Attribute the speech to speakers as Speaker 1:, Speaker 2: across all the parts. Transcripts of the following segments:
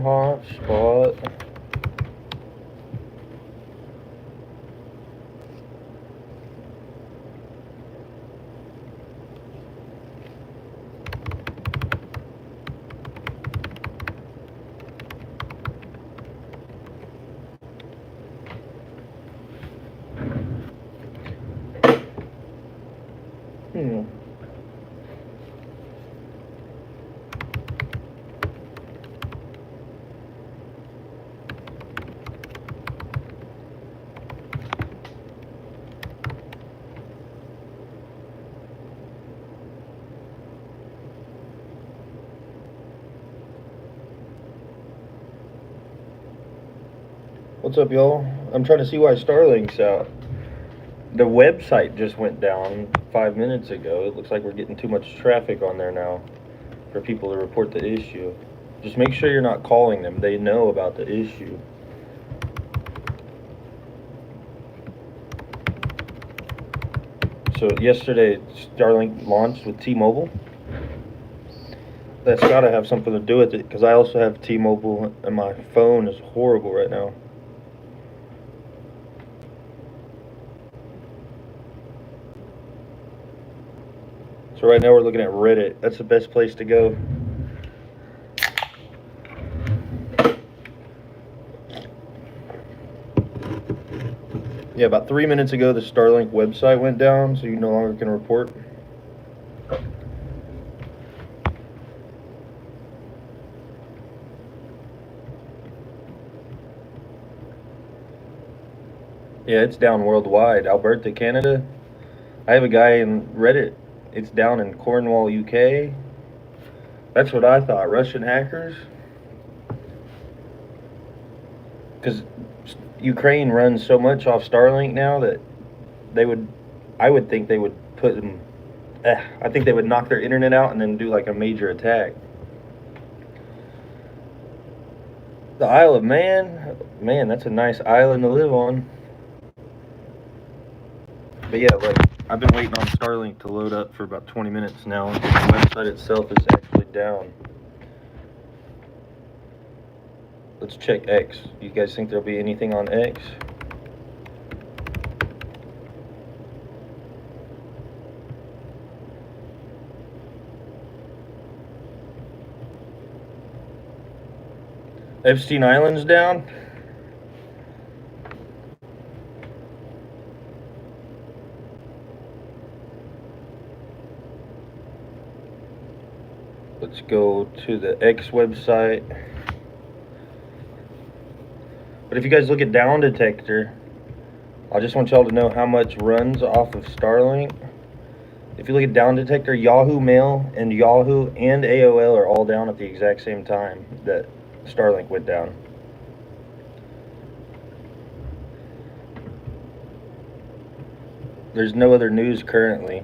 Speaker 1: hotspot. What's up, y'all? I'm trying to see why Starlink's out. The website just went down 5 minutes ago. It looks like we're getting too much traffic on there now for people to report the issue. Just make sure you're not calling them. They know about the issue. So yesterday, Starlink launched with T-Mobile. That's got to have something to do with it, because I also have T-Mobile and my phone is horrible right now. So right now we're looking at Reddit. That's the best place to go. Yeah, about 3 minutes ago the Starlink website went down, so you no longer can report. Yeah, it's down worldwide. Alberta, Canada. I have a guy in Reddit. It's down in Cornwall, UK. That's what I thought. Russian hackers? Because Ukraine runs so much off Starlink now that I would think they would put them, I think they would knock their internet out and then do like a major attack. The Isle of Man, that's a nice island to live on. But yeah, like, I've been waiting on Starlink to load up for about 20 minutes now. The website itself is actually down. Let's check X. You guys think there'll be anything on X? Epstein Island's down? Let's go to the X website. But if you guys look at Down Detector, I just want y'all to know how much runs off of Starlink. If you look at Down Detector, Yahoo Mail and Yahoo and AOL are all down at the exact same time that Starlink went down. There's no other news currently.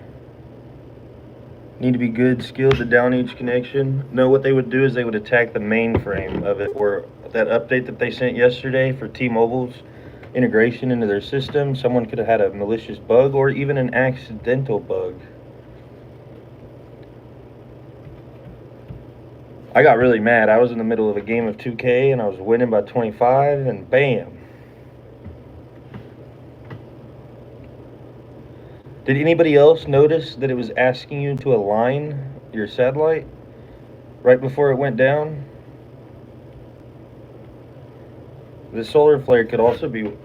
Speaker 1: Need to be good, skilled to down each connection. No, what they would do is they would attack the mainframe of it, or that update that they sent yesterday for T-Mobile's integration into their system. Someone could have had a malicious bug or even an accidental bug. I got really mad. I was in the middle of a game of 2K and I was winning by 25 and bam. Did anybody else notice that it was asking you to align your satellite right before it went down? The solar flare could also be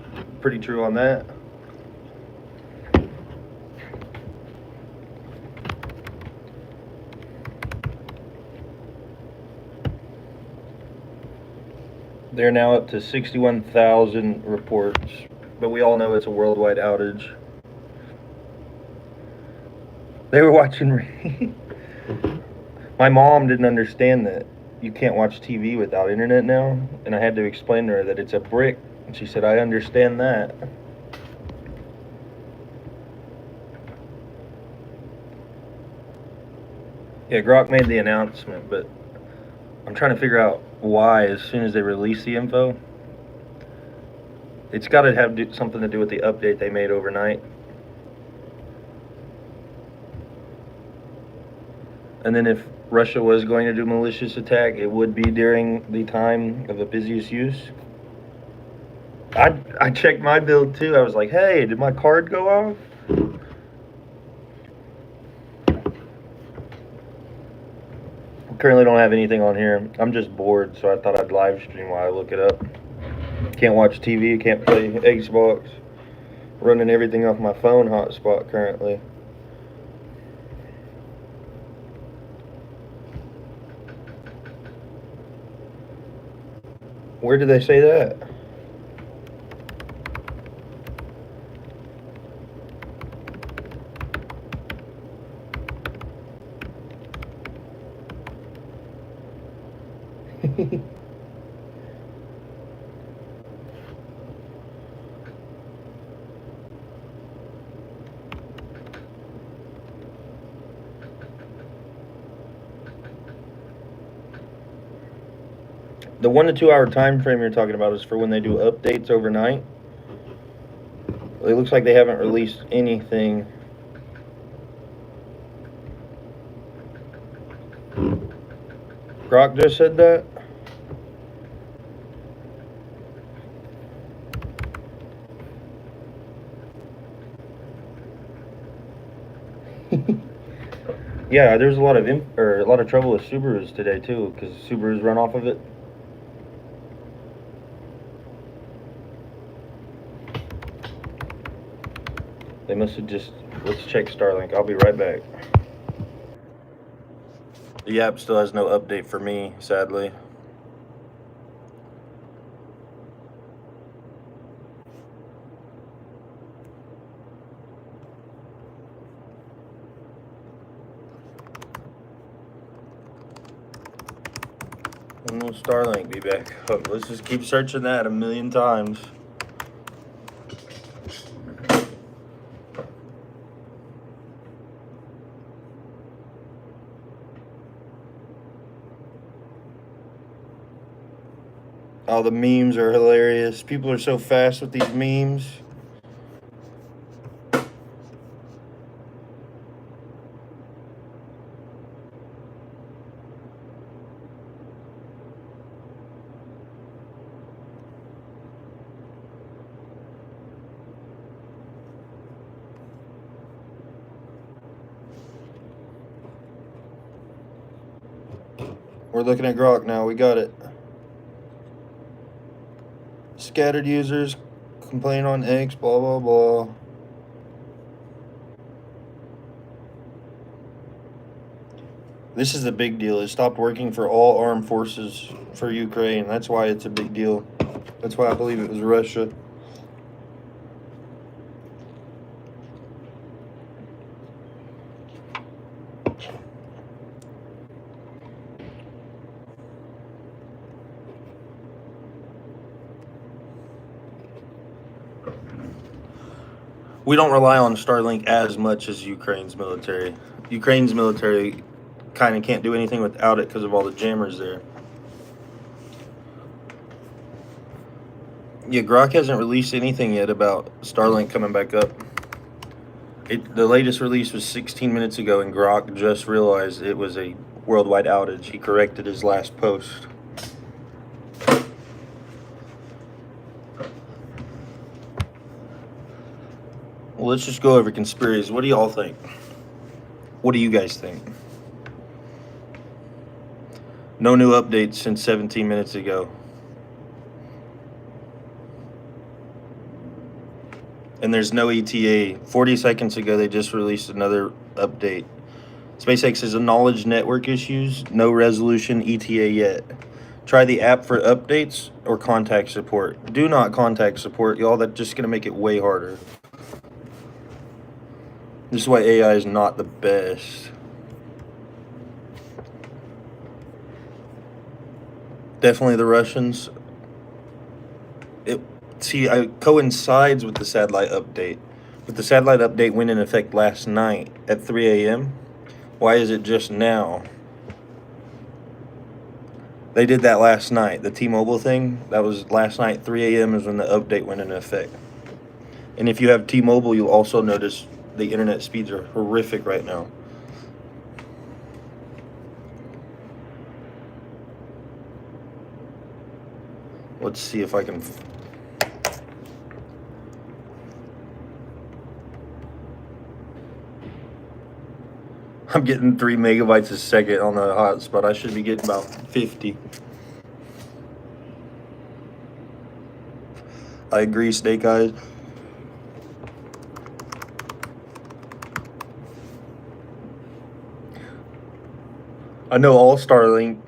Speaker 1: pretty true on that. They're now up to 61,000 reports, but we all know it's a worldwide outage. They were watching. My mom didn't understand that you can't watch TV without internet now, and I had to explain to her that it's a brick, and she said, I understand that. Yeah, Grok made the announcement, but I'm trying to figure out why as soon as they release the info. It's got to have something to do with the update they made overnight. And then if Russia was going to do malicious attack, it would be during the time of the busiest use. I checked my build too. I was like, hey, did my card go off? Currently don't have anything on here. I'm just bored, so I thought I'd live stream while I look it up. Can't watch TV, can't play Xbox. Running everything off my phone hotspot currently. Where did they say that? The 1 to 2 hour time frame you're talking about is for when they do updates overnight. It looks like they haven't released anything. Grok just said that? Yeah, there's a lot of trouble with Subarus today too, because Subarus run off of it. They must have just. Let's check Starlink. I'll be right back. The app still has no update for me, sadly. When will Starlink be back? Oh, let's just keep searching that a million times. Oh, the memes are hilarious. People are so fast with these memes. We're looking at Grok now. We got it. Scattered users complain on X, blah, blah, blah. This is the big deal. It stopped working for all armed forces for Ukraine. That's why it's a big deal. That's why I believe it was Russia. We don't rely on Starlink as much as Ukraine's military. Ukraine's military kind of can't do anything without it because of all the jammers there. Yeah, Grok hasn't released anything yet about Starlink coming back up. The latest release was 16 minutes ago, and Grok just realized it was a worldwide outage. He corrected his last post. Well, let's just go over conspiracies. What do y'all think? What do you guys think? No new updates since 17 minutes ago. And there's no ETA. 40 seconds ago, they just released another update. SpaceX has acknowledged network issues. No resolution ETA yet. Try the app for updates or contact support. Do not contact support, y'all. That's just going to make it way harder. This is why AI is not the best. Definitely the Russians. It coincides with the satellite update. But the satellite update went in effect last night at 3 a.m. Why is it just now? They did that last night. The T-Mobile thing, that was last night. 3 a.m. is when the update went into effect. And if you have T-Mobile, you'll also notice the internet speeds are horrific right now. Let's see if I can. I'm getting 3 megabytes a second on the hotspot. I should be getting about 50. I agree, Snake Eyes. I know all Starlink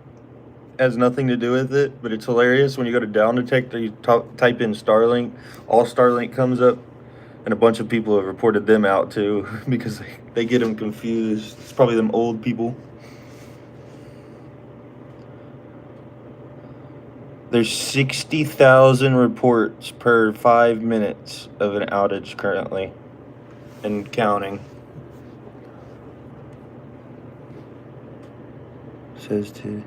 Speaker 1: has nothing to do with it, but it's hilarious when you go to Down Detector, you type in Starlink, all Starlink comes up, and a bunch of people have reported them out too because they get them confused. It's probably them old people. There's 60,000 reports per 5 minutes of an outage currently, and counting. Says to.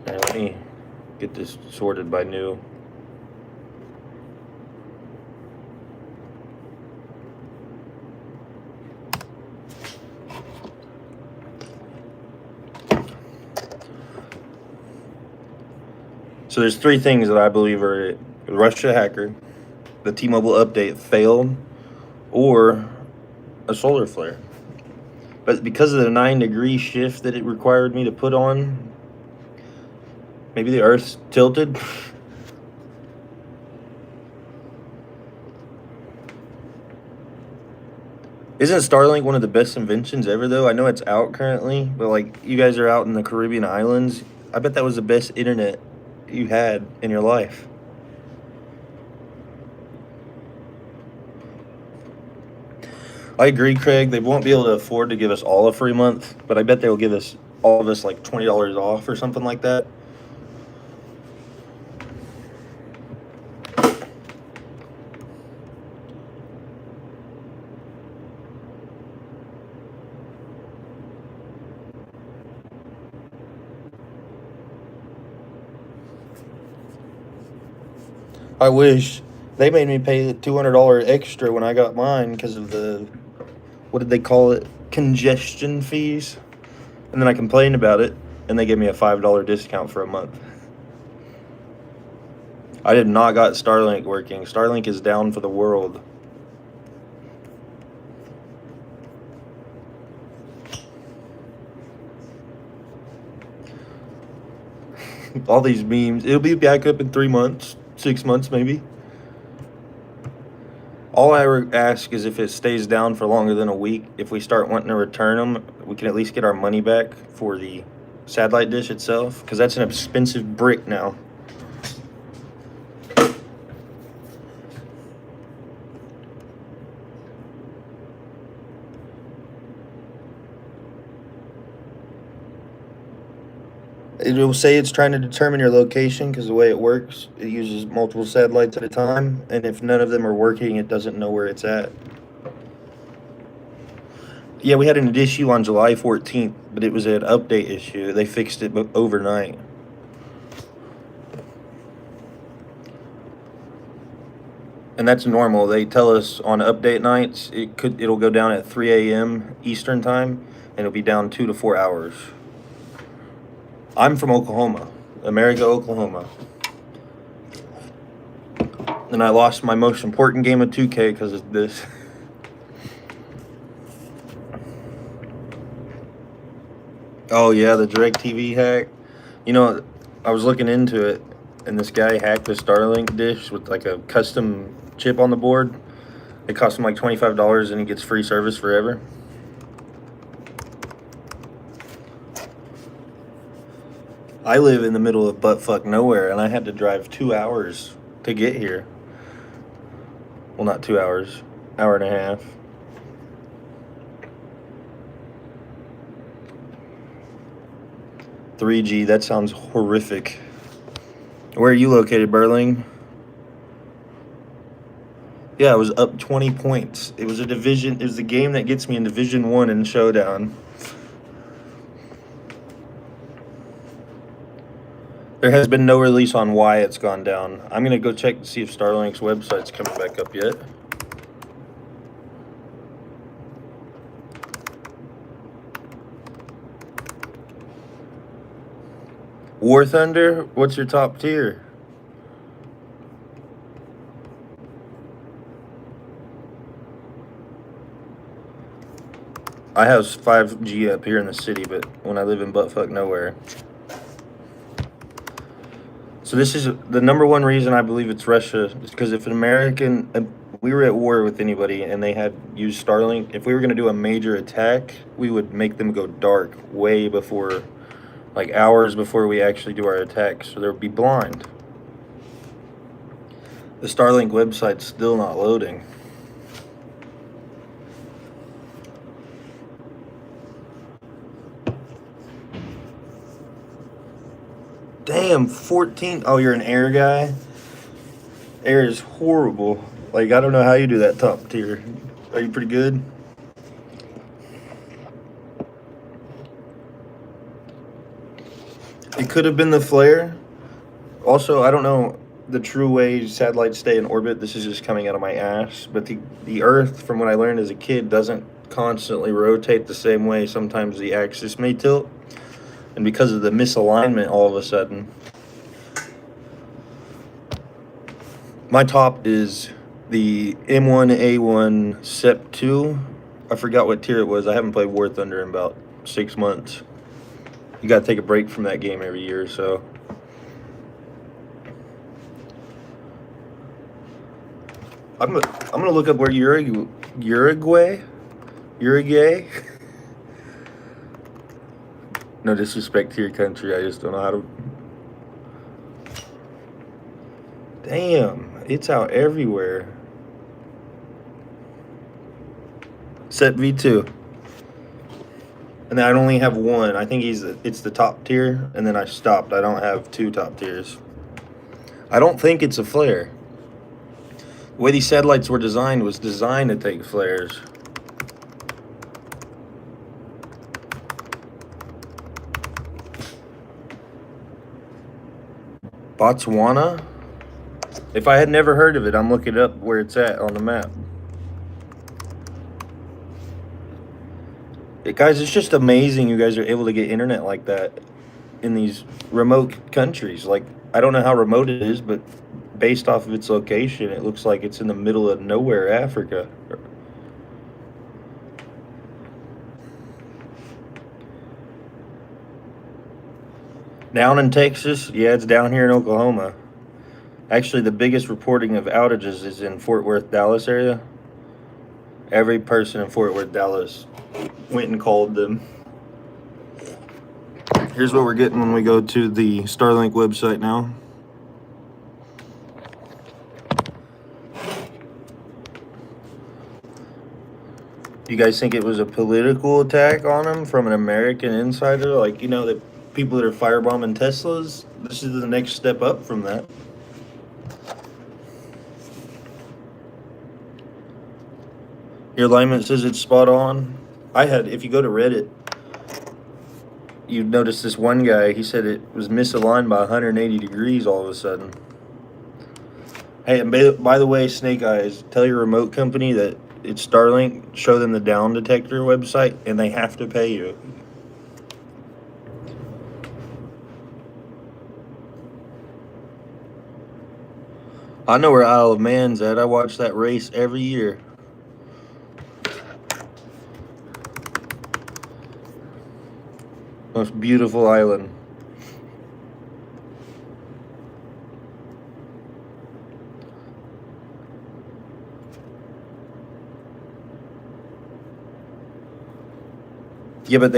Speaker 1: Let me get this sorted by new. So there's 3 things that I believe are it. Russia hacker, the T-Mobile update failed, or a solar flare. But because of the 9-degree shift that it required me to put on, maybe the Earth's tilted. Isn't Starlink one of the best inventions ever, though? I know it's out currently, but like you guys are out in the Caribbean islands. I bet that was the best internet you had in your life. I agree, Craig. They won't be able to afford to give us all a free month, but I bet they will give us all of us like $20 off or something like that. I wish. They made me pay the $200 extra when I got mine because of the, what did they call it? Congestion fees. And then I complained about it, and they gave me a $5 discount for a month. I did not got Starlink working. Starlink is down for the world. All these memes. It'll be back up in 3 months, 6 months maybe. All I ask is if it stays down for longer than a week, if we start wanting to return them, we can at least get our money back for the satellite dish itself, because that's an expensive brick now. It will say it's trying to determine your location because the way it works, it uses multiple satellites at a time, and if none of them are working, it doesn't know where it's at. Yeah, we had an issue on July 14th, but it was an update issue. They fixed it overnight. And that's normal. They tell us on update nights it'll go down at 3 a.m. Eastern time, and it'll be down 2 to 4 hours. I'm from Oklahoma, America, Oklahoma. And I lost my most important game of 2K because of this. Oh yeah, the DirecTV hack. You know, I was looking into it, and this guy hacked the Starlink dish with like a custom chip on the board. It cost him like $25, and he gets free service forever. I live in the middle of buttfuck nowhere, and I had to drive 2 hours to get here. Well, not 2 hours, hour and a half. $3G, that sounds horrific. Where are you located, Burling? Yeah, it was up 20 points. It was the game that gets me in Division 1 in Showdown. There has been no release on why it's gone down. I'm going to go check to see if Starlink's website's coming back up yet. War Thunder, what's your top tier? I have 5G up here in the city, but when I live in buttfuck nowhere. So this is the number one reason I believe it's Russia, is because if we were at war with anybody and they had used Starlink, if we were going to do a major attack, we would make them go dark way before, like hours before we actually do our attack, so they would be blind. The Starlink website's still not loading. Damn, 14. Oh, you're an air guy? Air is horrible. Like, I don't know how you do that top tier. Are you pretty good? It could have been the flare. Also, I don't know the true way satellites stay in orbit. This is just coming out of my ass. But the Earth, from what I learned as a kid, doesn't constantly rotate the same way. Sometimes the axis may tilt. And because of the misalignment, all of a sudden, my top is the M1A1 SEP2. I forgot what tier it was. I haven't played War Thunder in about 6 months. You gotta take a break from that game every year or so. I'm gonna look up where Uruguay? No disrespect to your country, I just don't know how to. Damn, it's out everywhere. Set V2. And then I only have one. I think it's the top tier, and then I stopped. I don't have 2 top tiers. I don't think it's a flare. The way these satellites were designed was designed to take flares. Botswana? If I had never heard of it, I'm looking up where it's at on the map. Guys, it's just amazing you guys are able to get internet like that in these remote countries. Like, I don't know how remote it is, but based off of its location, it looks like it's in the middle of nowhere, Africa. Down in Texas? Yeah, it's down here in Oklahoma. Actually, the biggest reporting of outages is in Fort Worth, Dallas area. Every person in Fort Worth, Dallas went and called them. Here's what we're getting when we go to the Starlink website now. You guys think it was a political attack on them from an American insider? Like, you know, the people that are firebombing Teslas? This is the next step up from that. Your alignment says it's spot on. If you go to Reddit, you notice this one guy, he said it was misaligned by 180 degrees all of a sudden. Hey, and by the way, Snake Eyes, tell your remote company that it's Starlink, show them the down detector website, and they have to pay you. I know where Isle of Man's at. I watch that race every year. Most beautiful island. Yeah, but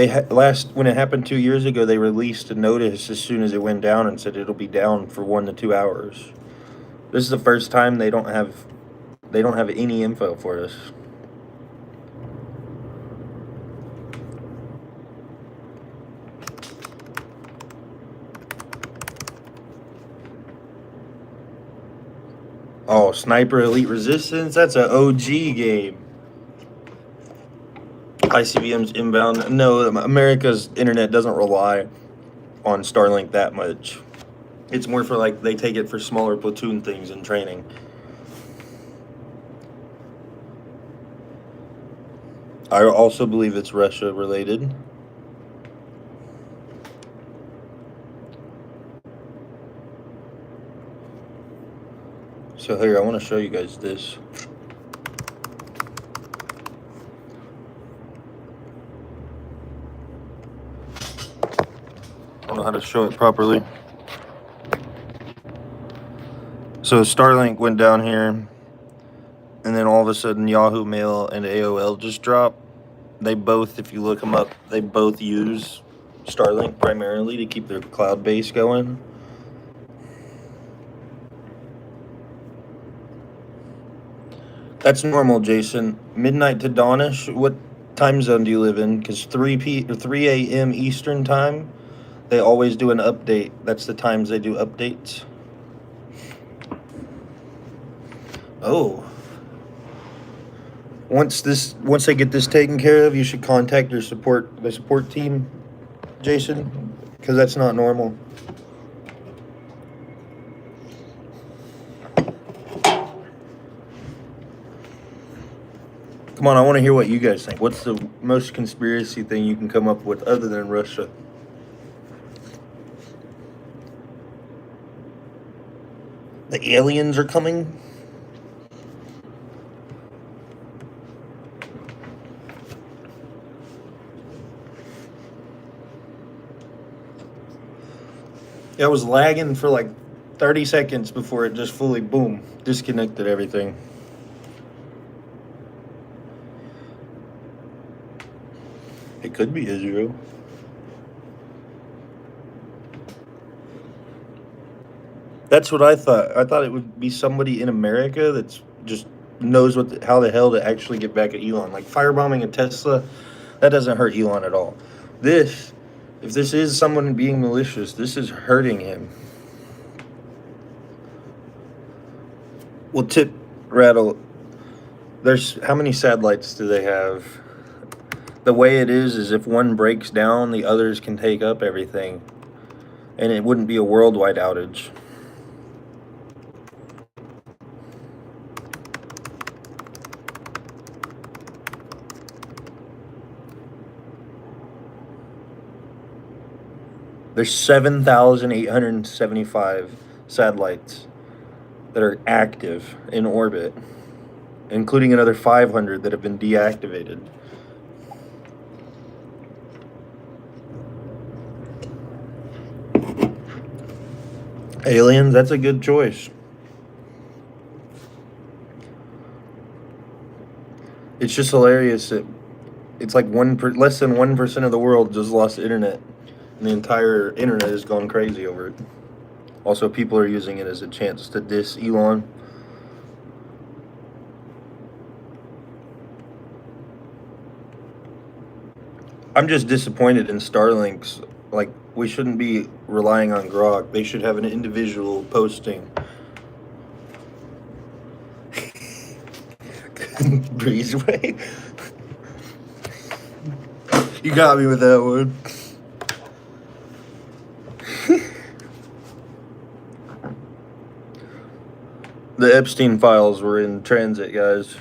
Speaker 1: when it happened 2 years ago, they released a notice as soon as it went down and said it'll be down for 1 to 2 hours. This is the first time they don't have any info for us. Oh, Sniper Elite Resistance? That's an OG game. ICBM's inbound. No, America's internet doesn't rely on Starlink that much. It's more for, like, they take it for smaller platoon things and training. I also believe it's Russia related. So here, I want to show you guys this. I don't know how to show it properly. So Starlink went down here, and then all of a sudden Yahoo Mail and AOL just dropped. They both, if you look them up, they both use Starlink primarily to keep their cloud base going. That's normal, Jason. Midnight to dawnish. What time zone do you live in? Because 3 a.m. Eastern time, they always do an update. That's the times they do updates. Oh. Once they get this taken care of, you should contact the support team, Jason, because that's not normal. Come on, I want to hear what you guys think. What's the most conspiracy thing you can come up with other than Russia? The aliens are coming? Yeah, it was lagging for like 30 seconds before it just fully, boom, disconnected everything. It could be Israel. That's what I thought. I thought it would be somebody in America that's just knows how the hell to actually get back at Elon. Like firebombing a Tesla, that doesn't hurt Elon at all. If this is someone being malicious, this is hurting him. Well, tip rattle. There's how many satellites do they have? The way it is if one breaks down, the others can take up everything, and it wouldn't be a worldwide outage. There's 7,875 satellites that are active in orbit, including another 500 that have been deactivated. Aliens, that's a good choice. It's just hilarious that it's like less than 1% of the world just lost internet, and the entire internet has gone crazy over it. Also, people are using it as a chance to diss Elon. I'm just disappointed in Starlink's. Like, we shouldn't be relying on Grok. They should have an individual posting. Breezeway. You got me with that one. The Epstein files were in transit, guys.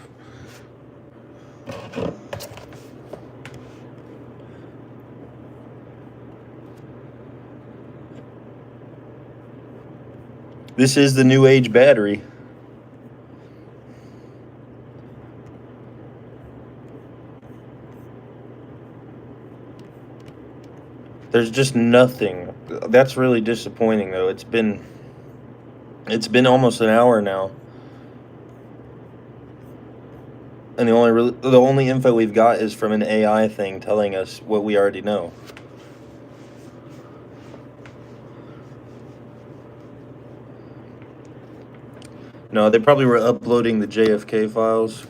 Speaker 1: This is the new age battery. There's just nothing. That's really disappointing, though. It's been almost an hour now, and the only info we've got is from an AI thing telling us what we already know. No, they probably were uploading the JFK files.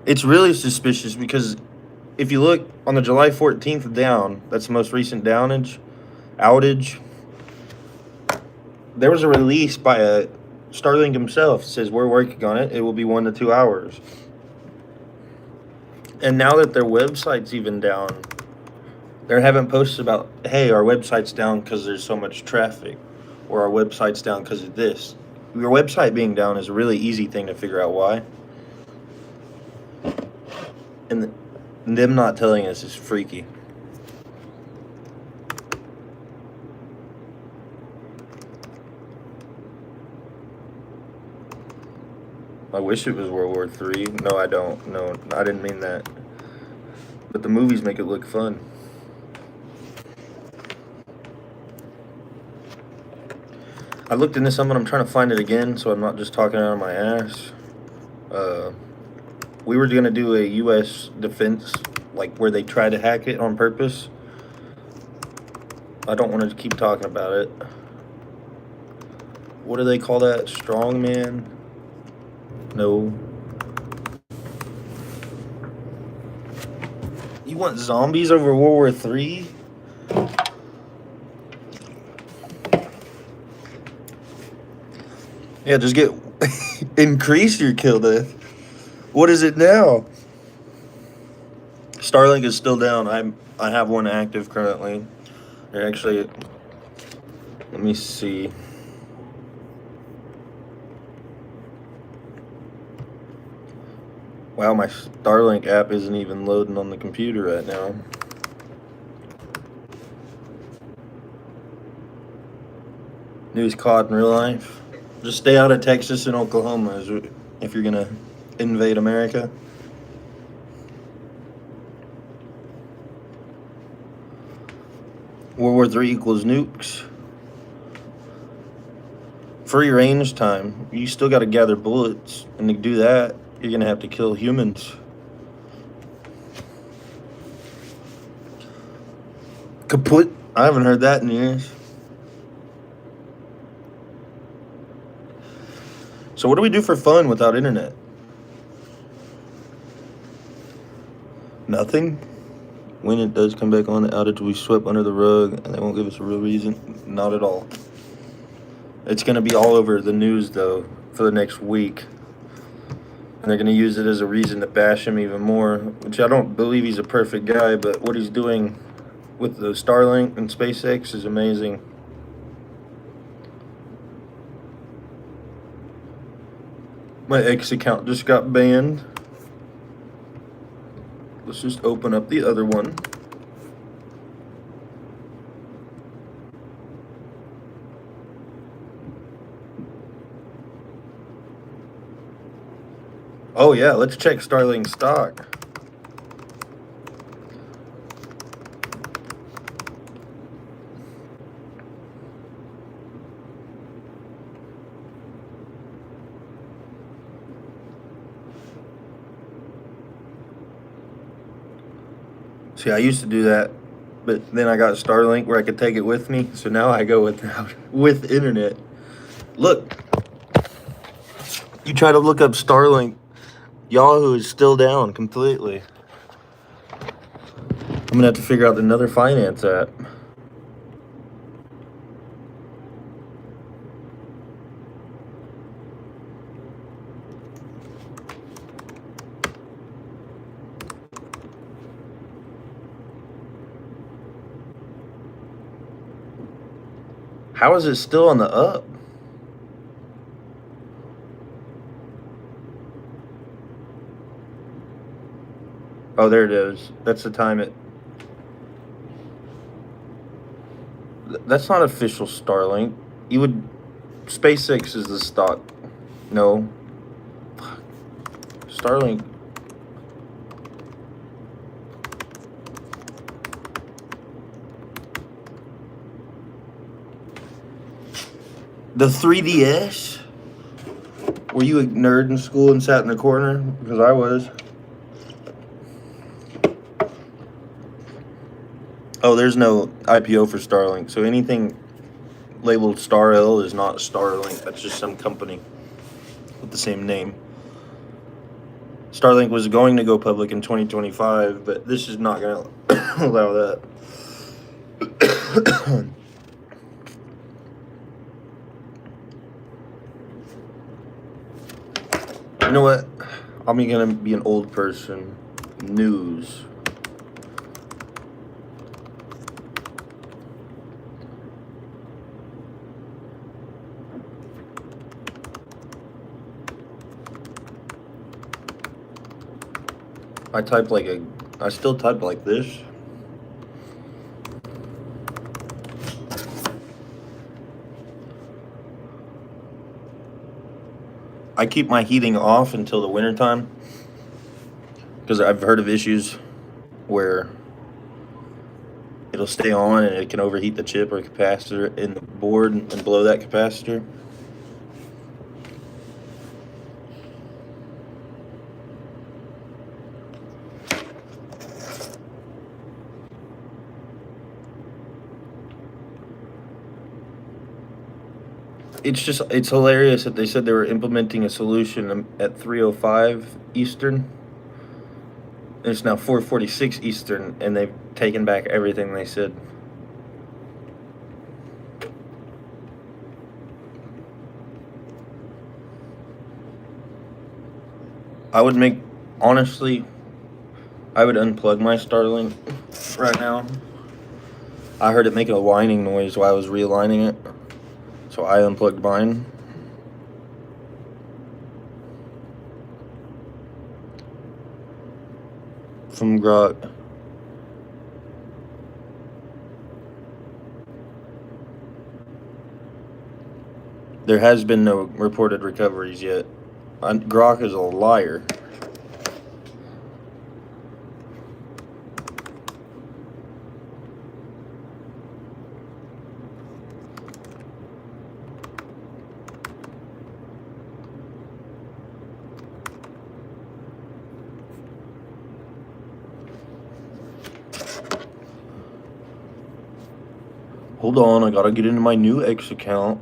Speaker 1: It's really suspicious because if you look on the July 14th down, that's the most recent outage, there was a release by Starlink himself. It says, we're working on it. It will be 1 to 2 hours. And now that their website's even down, they haven't posted about, hey, our website's down because there's so much traffic, or our website's down because of this. Your website being down is a really easy thing to figure out why. And them not telling us is freaky. I wish it was World War III. No, I don't. No, I didn't mean that. But the movies make it look fun. I looked into something. I'm trying to find it again, so I'm not just talking out of my ass. We were gonna do a U.S. defense, like where they try to hack it on purpose. I don't want to keep talking about it. What do they call that? Strongman? No. You want zombies over World War III? Yeah, just get increase your kill death. What is it now? Starlink is still down. I have one active currently. Actually, let me see. Wow, my Starlink app isn't even loading on the computer right now. News caught in real life. Just stay out of Texas and Oklahoma if you're gonna invade America. World War III equals nukes. Free range time. You still got to gather bullets, and to do that, you're gonna have to kill humans. Kaput. I haven't heard that in years. So what do we do for fun without internet? Nothing. When it does come back on, the outage will be swept under the rug, and they won't give us a real reason. Not at all. It's going to be all over the news, though, for the next week. And they're going to use it as a reason to bash him even more, which I don't believe he's a perfect guy, but what he's doing with the Starlink and SpaceX is amazing. My X account just got banned. Let's just open up the other one. Oh yeah, let's check Starlink stock. See, I used to do that, but then I got Starlink where I could take it with me, so now I go with internet. Look, you try to look up Starlink, Yahoo is still down completely. I'm gonna have to figure out another finance app. How is it still on the up? Oh, there it is. That's the time it... That's not official Starlink. You would... SpaceX is the stock. No. Starlink. The 3DS? Were you a nerd in school and sat in the corner? Because I was. Oh, there's no IPO for Starlink. So anything labeled StarL is not Starlink. That's just some company with the same name. Starlink was going to go public in 2025, but this is not going to allow that. You know what? I'm going to be an old person. News. I still type like this. I I keep my heating off until the winter time because I've heard of issues where it'll stay on and it can overheat the chip or capacitor in the board and blow that capacitor. It's hilarious that they said they were implementing a solution at 3:05 Eastern. It's now 4:46 Eastern, and they've taken back everything they said. Honestly, I would unplug my Starlink right now. I heard it making a whining noise while I was realigning it, so I unplugged mine. From Grok. There has been no reported recoveries yet. Grok is a liar. Hold on, I gotta get into my new X account.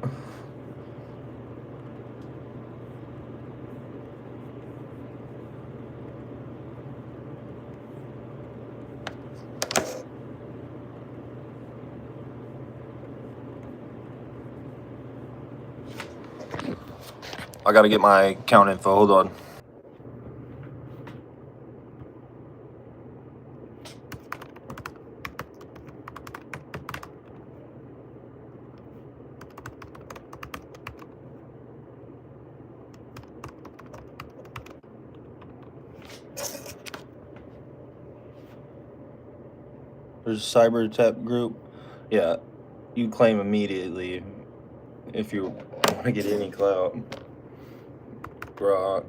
Speaker 1: I gotta get my account info, hold on. There's a cyber attack group. Yeah, you claim immediately if you want to get any clout. Grok.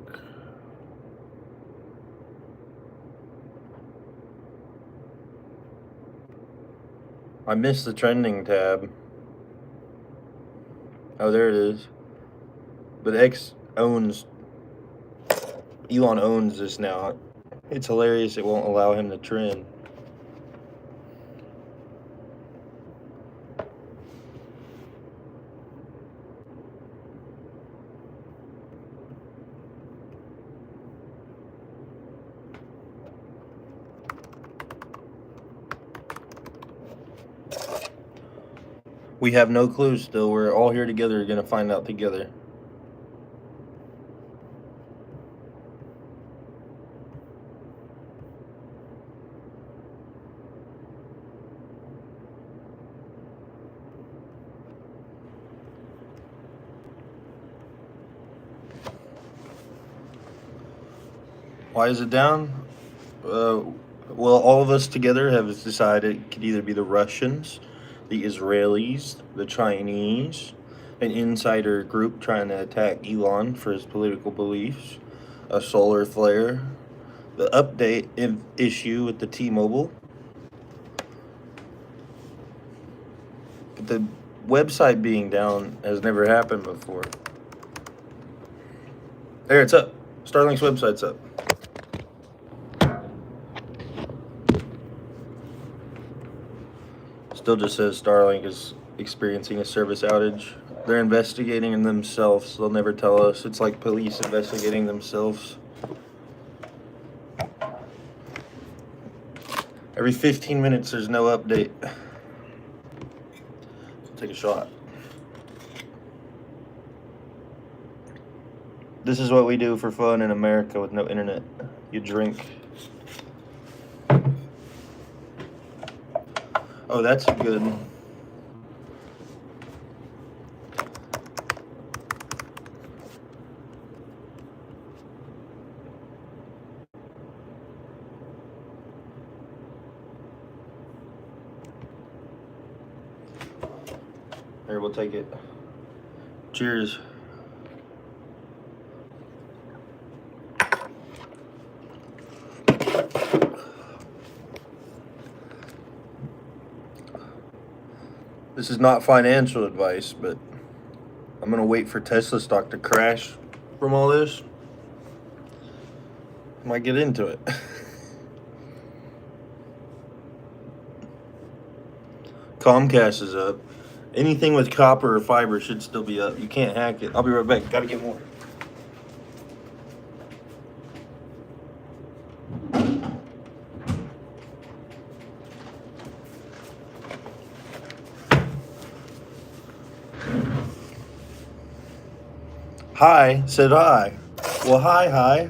Speaker 1: I missed the trending tab. Oh, there it is. But Elon owns this now. It's hilarious it won't allow him to trend. We have no clue still. We're all here together. We're going to find out together. Why is it down? Well, all of us together have decided it could either be the Russians, the Israelis, the Chinese, an insider group trying to attack Elon for his political beliefs, a solar flare, the update issue with the T-Mobile. But the website being down has never happened before. There, it's up. Starlink's website's up. Still just says Starlink is experiencing a service outage. They're investigating themselves. They'll never tell us. It's like police investigating themselves. Every 15 minutes, there's no update. Take a shot. This is what we do for fun in America with no internet. You drink. Oh, that's good. Here, we'll take it. Cheers. This is not financial advice, but I'm gonna wait for Tesla stock to crash from all this. Might get into it. Comcast is up. Anything with copper or fiber should still be up. You can't hack it. I'll be right back. Gotta get more. Hi, said hi. Well, hi.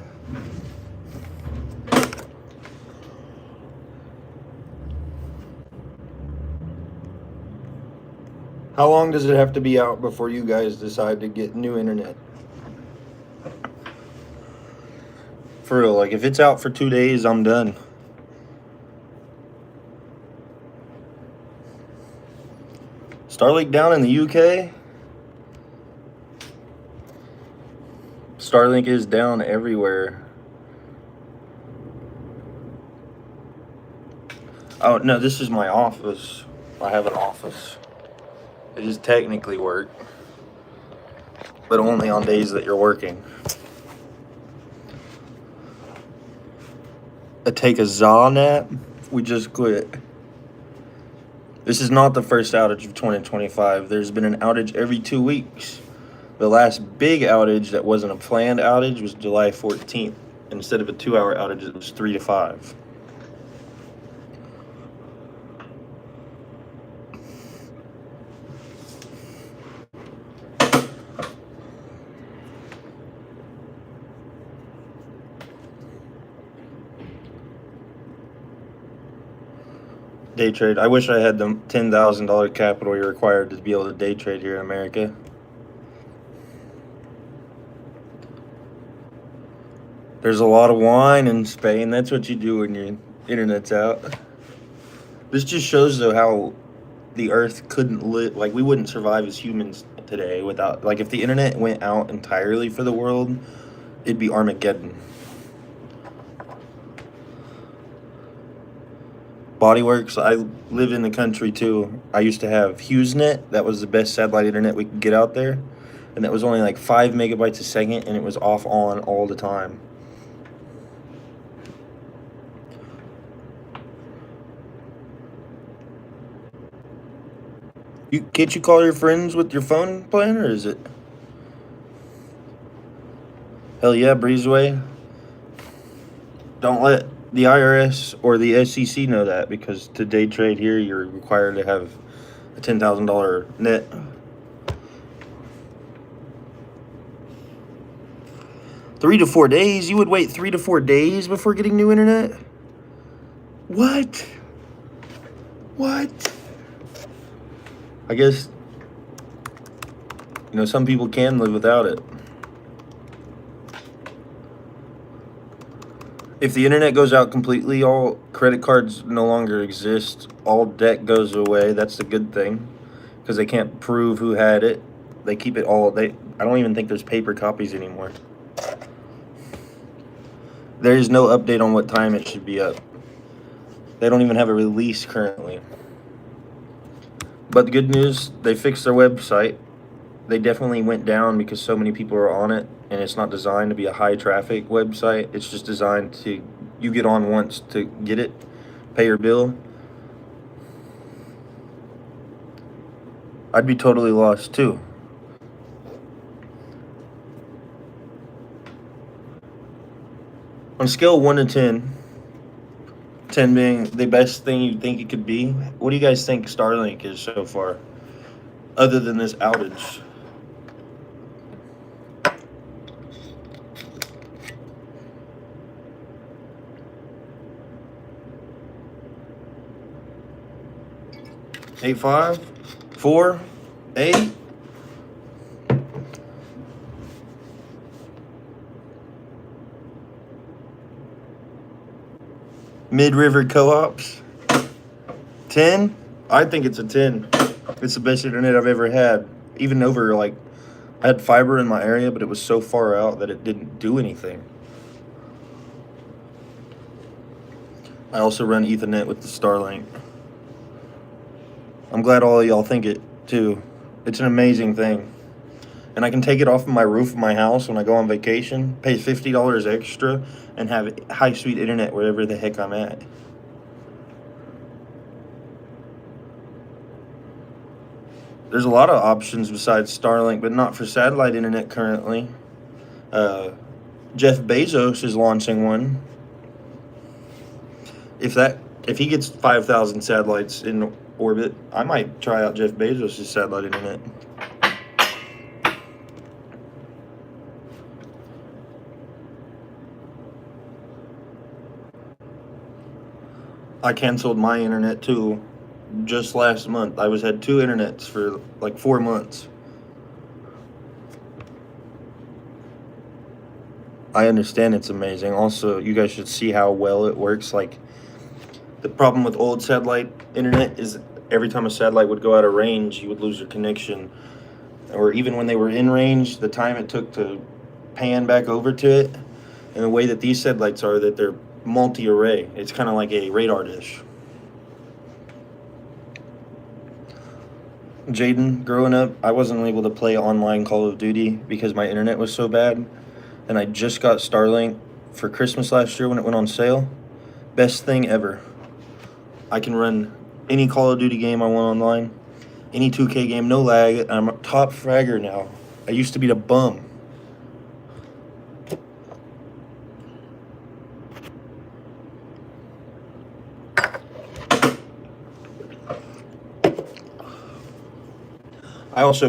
Speaker 1: How long does it have to be out before you guys decide to get new internet? For real, like if it's out for 2 days, I'm done. Starlink down in the UK? Starlink is down everywhere. Oh, no, this is my office. I have an office. It is technically work, but only on days that you're working. I take a za nap. We just quit. This is not the first outage of 2025. There's been an outage every 2 weeks. The last big outage that wasn't a planned outage was July 14th. Instead of a 2-hour outage, it was 3 to 5. Day trade. I wish I had the $10,000 capital you're required to be able to day trade here in America. There's a lot of wine in Spain. That's what you do when your internet's out. This just shows, though, how the Earth couldn't live. Like, we wouldn't survive as humans today without... Like, if the internet went out entirely for the world, it'd be Armageddon. Bodyworks, I live in the country too. I used to have HughesNet. That was the best satellite internet we could get out there. And that was only like 5 megabytes a second, and it was off on all the time. Can't you call your friends with your phone plan, or is it? Hell yeah, Breezeway. Don't let the IRS or the SEC know that, because to day trade here, you're required to have a $10,000 net. $3 to 4 days? You would wait 3 to 4 days before getting new internet? What? I guess, some people can live without it. If the internet goes out completely, all credit cards no longer exist. All debt goes away. That's the good thing, because they can't prove who had it. They keep it all. I don't even think there's paper copies anymore. There is no update on what time it should be up. They don't even have a release currently. But the good news, they fixed their website. They definitely went down because so many people are on it, and it's not designed to be a high traffic website. It's just designed to, you get on once to get it, pay your bill. I'd be totally lost too. On a scale of 1 to 10, 10 being the best thing you think it could be, what do you guys think Starlink is so far, other than this outage? Eight, 5, 4, 8. Mid-river co-ops. 10? I think it's a 10. It's the best internet I've ever had. Even over, I had fiber in my area, but it was so far out that it didn't do anything. I also run Ethernet with the Starlink. I'm glad all of y'all think it too. It's an amazing thing. And I can take it off of my roof of my house when I go on vacation, pay $50 extra, and have high-speed internet wherever the heck I'm at. There's a lot of options besides Starlink, but not for satellite internet currently. Jeff Bezos is launching one. If he gets 5,000 satellites in orbit, I might try out Jeff Bezos' satellite internet. I canceled my internet too just last month. I had 2 internets for like 4 months. I understand it's amazing. Also, you guys should see how well it works. Like, the problem with old satellite internet is every time a satellite would go out of range, you would lose your connection. Or even when they were in range, the time it took to pan back over to it. And the way that these satellites are, that they're multi-array. It's kind of like a radar dish. Jaden, growing up, I wasn't able to play online Call of Duty because my internet was so bad. And I just got Starlink for Christmas last year when it went on sale. Best thing ever. I can run any Call of Duty game I want online, any 2K game, no lag. I'm a top fragger now. I used to be the bum.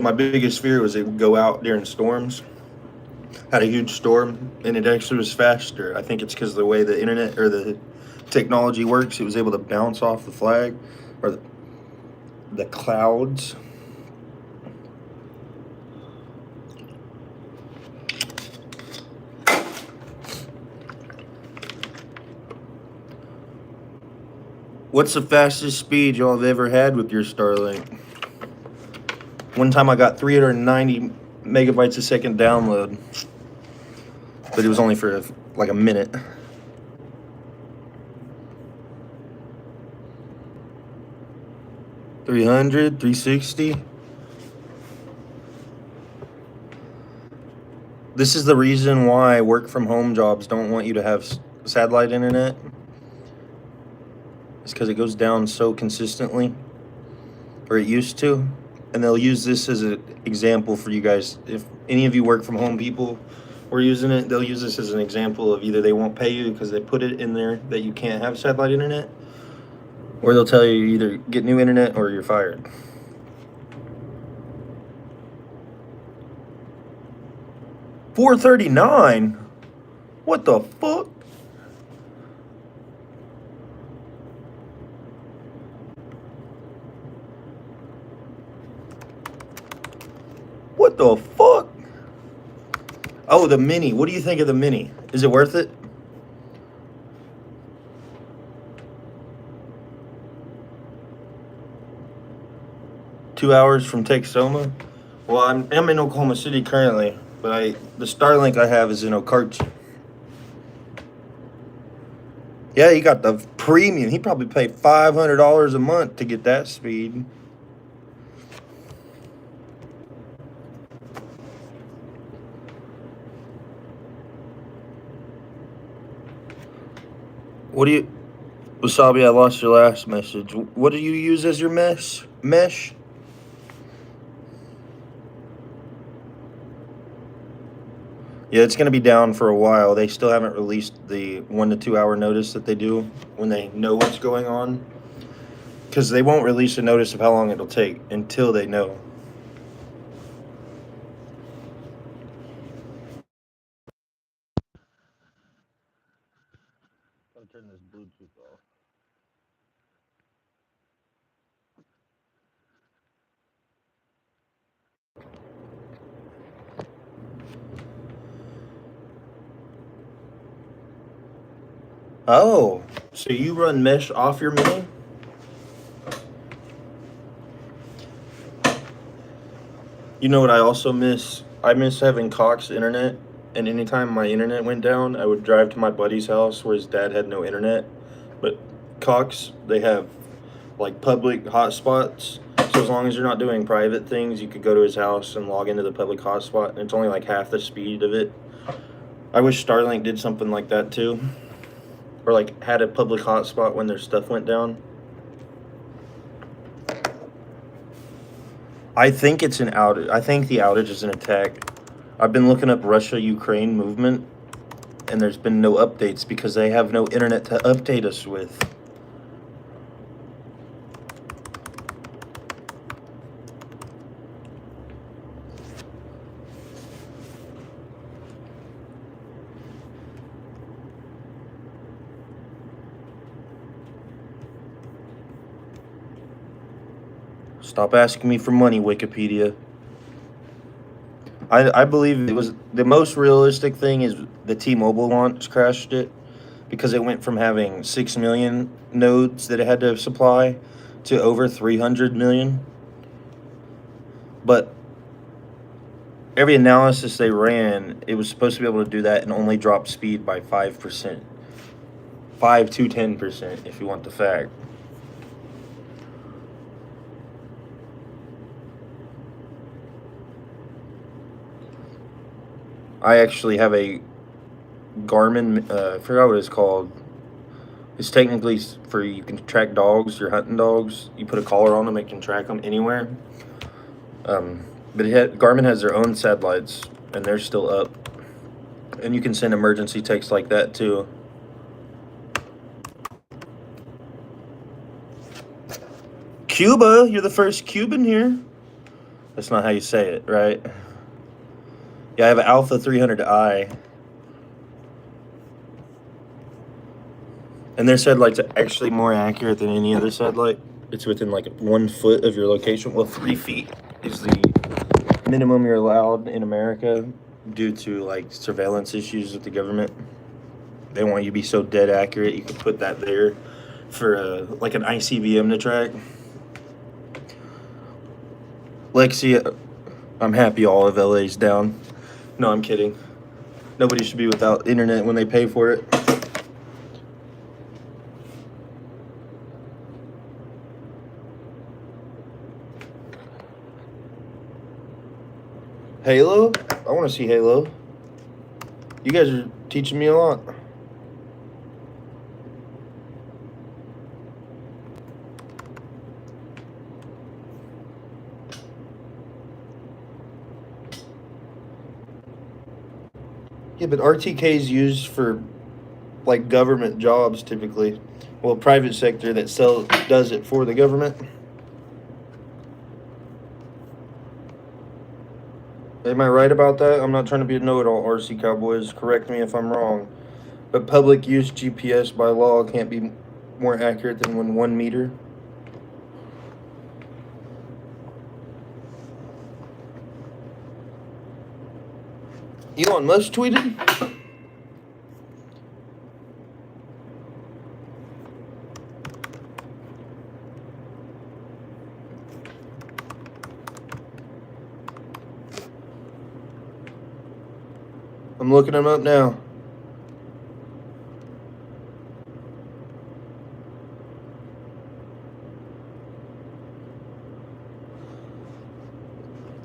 Speaker 1: My biggest fear was it would go out during storms. Had a huge storm, and it actually was faster. I think it's because of the way the internet or the technology works. It was able to bounce off the flag or the clouds. What's the fastest speed y'all have ever had with your Starlink? One time I got 390 megabytes a second download, but it was only for like a minute. $300, $360. This is the reason why work from home jobs don't want you to have satellite internet. It's because it goes down so consistently, or it used to. And they'll use this as an example for you guys. If any of you work from home people were using it, they'll use this as an example of either they won't pay you because they put it in there that you can't have satellite internet, or they'll tell you either get new internet or you're fired. $439? What the fuck? What the fuck? Oh, the Mini. What do you think of the Mini? Is it worth it? Two hours from Texoma? Well, I'm in Oklahoma City currently, but the Starlink I have is in Okarchi. Yeah, he got the premium. He probably paid $500 a month to get that speed. Wasabi, I lost your last message. What do you use as your mesh? Yeah, it's going to be down for a while. They still haven't released the 1 to 2 hour notice that they do when they know what's going on. Because they won't release a notice of how long it'll take until they know. I'll turn this Bluetooth off. Oh, so you run mesh off your Mini? You know what I also miss? I miss having Cox internet, and anytime my internet went down, I would drive to my buddy's house where his dad had no internet. But Cox, they have like public hotspots. So as long as you're not doing private things, you could go to his house and log into the public hotspot, and it's only like half the speed of it. I wish Starlink did something like that too, or like had a public hotspot when their stuff went down. I think it's an outage. I think the outage is an attack. I've been looking up Russia-Ukraine movement, and there's been no updates because they have no internet to update us with. Stop asking me for money, Wikipedia. I believe it was the most realistic thing is the T-Mobile launch crashed it because it went from having 6 million nodes that it had to supply to over 300 million. But every analysis they ran, it was supposed to be able to do that and only drop speed by 5%. 5 to 10% if you want the fact. I actually have a Garmin, I forgot what it's called. It's technically for you can track dogs, you're hunting dogs. You put a collar on them, it can track them anywhere. But Garmin has their own satellites, and they're still up. And you can send emergency text like that too. Cuba, you're the first Cuban here. That's not how you say it, right? Yeah, I have an Alpha 300i. And their satellite's actually more accurate than any other satellite. It's within like 1 foot of your location. Well, 3 feet is the minimum you're allowed in America due to like surveillance issues with the government. They want you to be so dead accurate. You can put that there for like an ICBM to track. Lexi, I'm happy all of LA's down. No, I'm kidding. Nobody should be without internet when they pay for it. Halo? I want to see Halo. You guys are teaching me a lot. Yeah, but RTK is used for like government jobs typically. Well, private sector that does it for the government. Am I right about that? I'm not trying to be a know-it-all, RC Cowboys. Correct me if I'm wrong. But public use GPS by law can't be more accurate than 1 meter. Elon Musk tweeted? I'm looking him up now.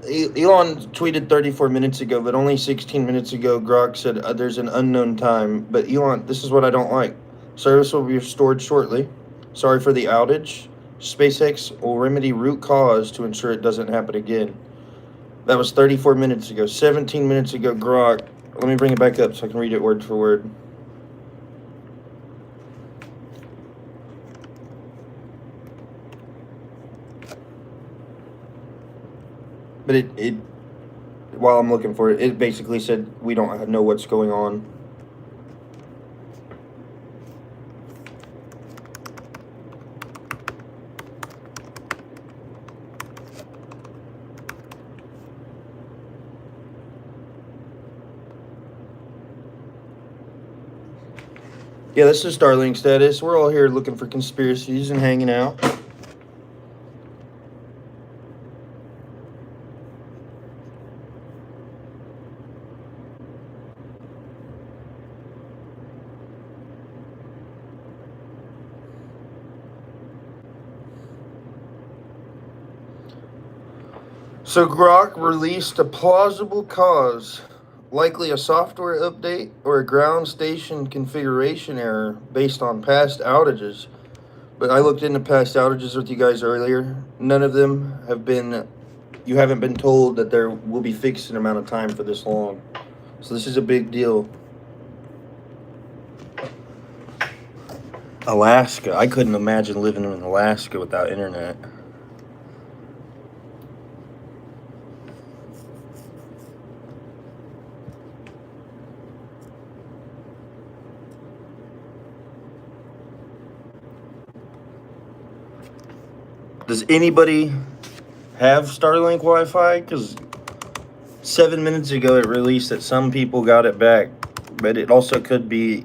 Speaker 1: Elon tweeted 34 minutes ago, but only 16 minutes ago, Grok said there's an unknown time. But Elon, this is what I don't like. Service will be restored shortly. Sorry for the outage. SpaceX will remedy root cause to ensure it doesn't happen again. That was 34 minutes ago. 17 minutes ago, Grok. Let me bring it back up so I can read it word for word. But it while I'm looking for it, it basically said we don't know what's going on. Yeah, this is Starlink status. We're all here looking for conspiracies and hanging out. So Grok released a plausible cause, likely a software update or a ground station configuration error based on past outages. But I looked into past outages with you guys earlier. None of them have been, you haven't been told that there will be fixed in an amount of time for this long. So this is a big deal. Alaska. I couldn't imagine living in Alaska without internet. Does anybody have Starlink Wi-Fi? Because 7 minutes ago it released that some people got it back, but it also could be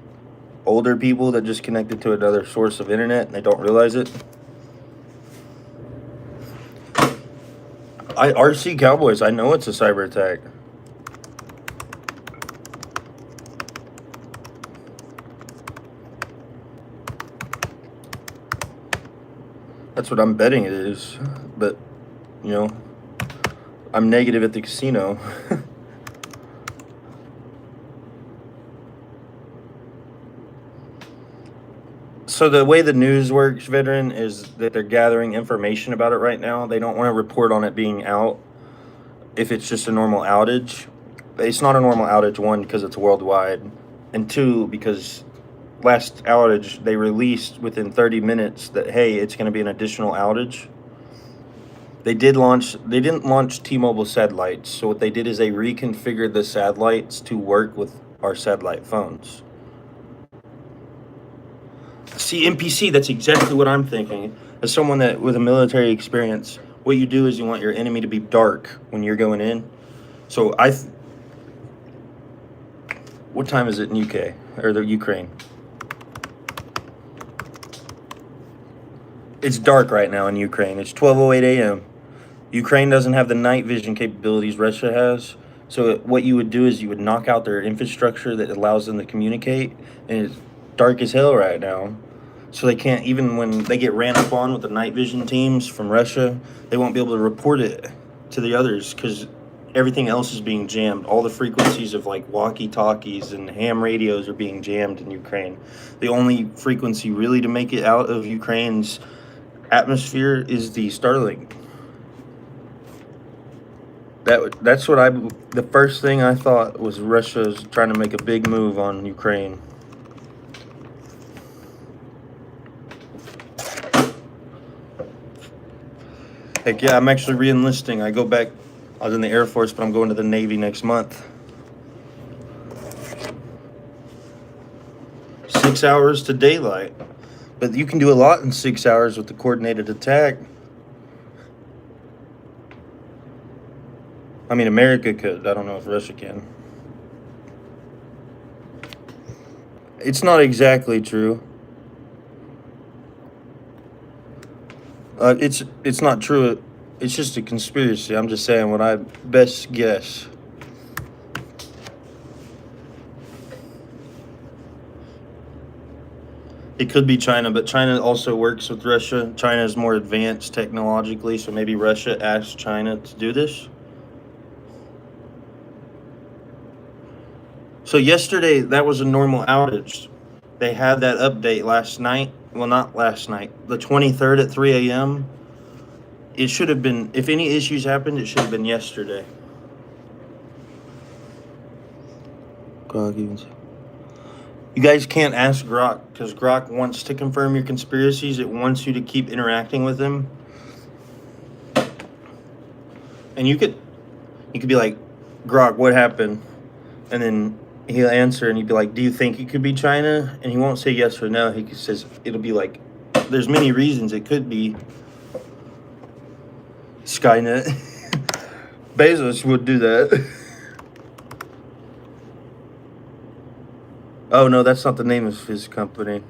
Speaker 1: older people that just connected to another source of internet and they don't realize it. RC Cowboys, I know it's a cyber attack. That's what I'm betting it is, but, you know, I'm negative at the casino. So the way the news works, veteran, is that they're gathering information about it right now. They don't want to report on it being out if it's just a normal outage. It's not a normal outage, one, because it's worldwide, and two, because last outage they released within 30 minutes that, hey, it's going to be an additional outage. They didn't launch T-Mobile satellites, so what they did is they reconfigured the satellites to work with our satellite phones. See, NPC, that's exactly what I'm thinking. As someone that with a military experience, what you do is you want your enemy to be dark when you're going in. So what time is it in UK or the Ukraine? It's dark right now in Ukraine. It's 12:08 a.m. Ukraine doesn't have the night vision capabilities Russia has. So what you would do is you would knock out their infrastructure that allows them to communicate, and it's dark as hell right now. So they can't, even when they get ran up on with the night vision teams from Russia, they won't be able to report it to the others because everything else is being jammed. All the frequencies of like walkie-talkies and ham radios are being jammed in Ukraine. The only frequency really to make it out of Ukraine's atmosphere is the Starlink. That's what the first thing I thought was Russia's trying to make a big move on Ukraine. Heck yeah, I'm actually re-enlisting. I go back, I was in the Air Force, but I'm going to the Navy next month. 6 hours to daylight. But you can do a lot in 6 hours with the coordinated attack. I mean, America could. I don't know if Russia can. It's not exactly true. It's not true. It's just a conspiracy. I'm just saying what I best guess. It could be China, but China also works with Russia. China is more advanced technologically, so maybe Russia asked China to do this. So yesterday, that was a normal outage. They had that update last night. Well, not last night. The 23rd at 3 a.m. It should have been, if any issues happened, it should have been yesterday. You guys can't ask Grok, because Grok wants to confirm your conspiracies. It wants you to keep interacting with him. And you could be like, Grok, what happened? And then he'll answer and he'd be like, do you think it could be China? And he won't say yes or no. He says, it'll be like, there's many reasons it could be Skynet. Bezos would do that. Oh no, that's not the name of his company.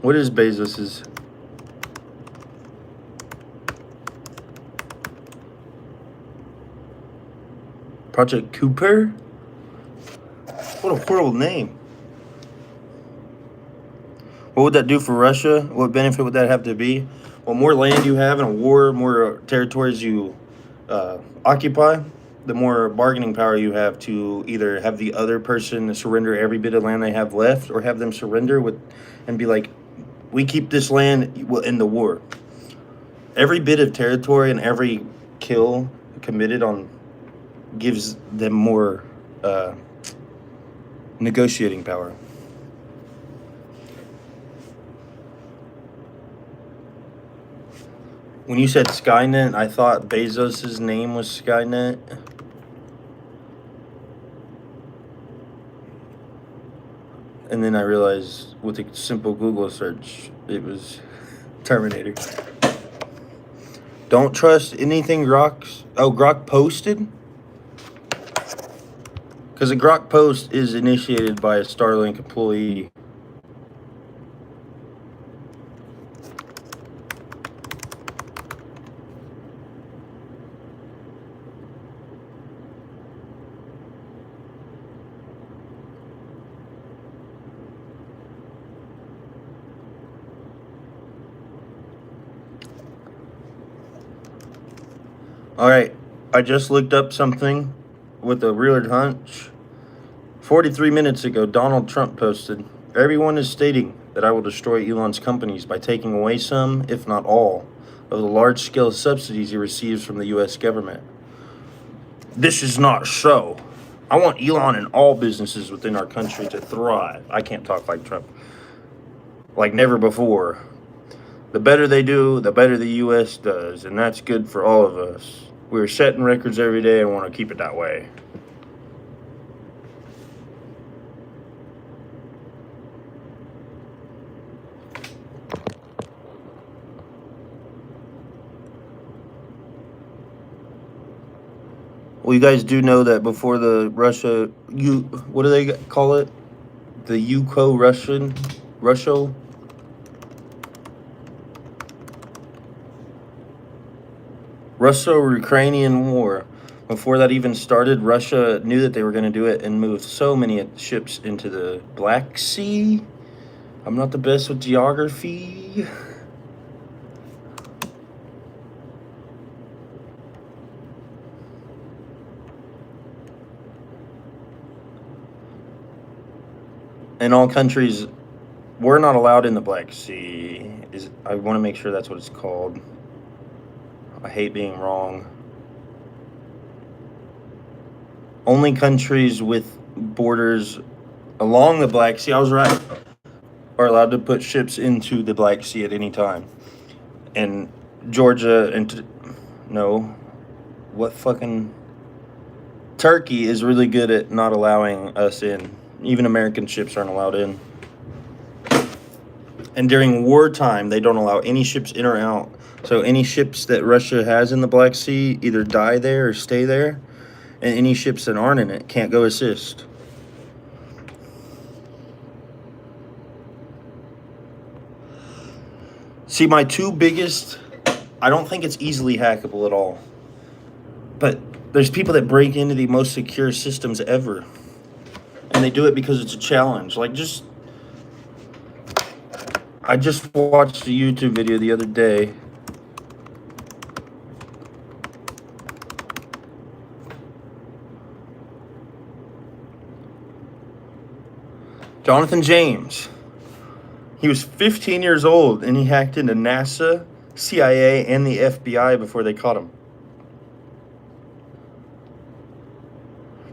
Speaker 1: What is Bezos's? Project Cooper? What a horrible name. What would that do for Russia? What benefit would that have to be? Well, more land you have in a war, more territories you occupy, the more bargaining power you have to either have the other person surrender every bit of land they have left, or have them surrender with and be like, we keep this land in the war. Every bit of territory and every kill committed on gives them more negotiating power. When you said Skynet, I thought Bezos' name was Skynet. And then I realized with a simple Google search, it was Terminator. Don't trust anything Grok posted? Because a Grok post is initiated by a Starlink employee. All right, I just looked up something with a weird hunch. 43 minutes ago, Donald Trump posted, "Everyone is stating that I will destroy Elon's companies by taking away some, if not all, of the large-scale subsidies he receives from the U.S. government. This is not so. I want Elon and all businesses within our country to thrive." I can't talk like Trump. Like never before. The better they do, the better the U.S. does, and that's good for all of us. We're setting records every day and want to keep it that way. Well, you guys do know that before the what do they call it? The Russo-Ukrainian war. Before that even started, Russia knew that they were going to do it and moved so many ships into the Black Sea. I'm not the best with geography. And all countries, we're not allowed in the Black Sea. I want to make sure that's what it's called. I hate being wrong. Only countries with borders along the Black Sea, I was right, are allowed to put ships into the Black Sea at any time. And Georgia Turkey is really good at not allowing us in. Even American ships aren't allowed in. And during wartime, they don't allow any ships in or out. So any ships that Russia has in the Black Sea either die there or stay there. And any ships that aren't in it can't go assist. See, my two biggest, I don't think it's easily hackable at all. But there's people that break into the most secure systems ever. And they do it because it's a challenge. I just watched a YouTube video the other day. Jonathan James. He was 15 years old and he hacked into NASA, CIA, and the FBI before they caught him.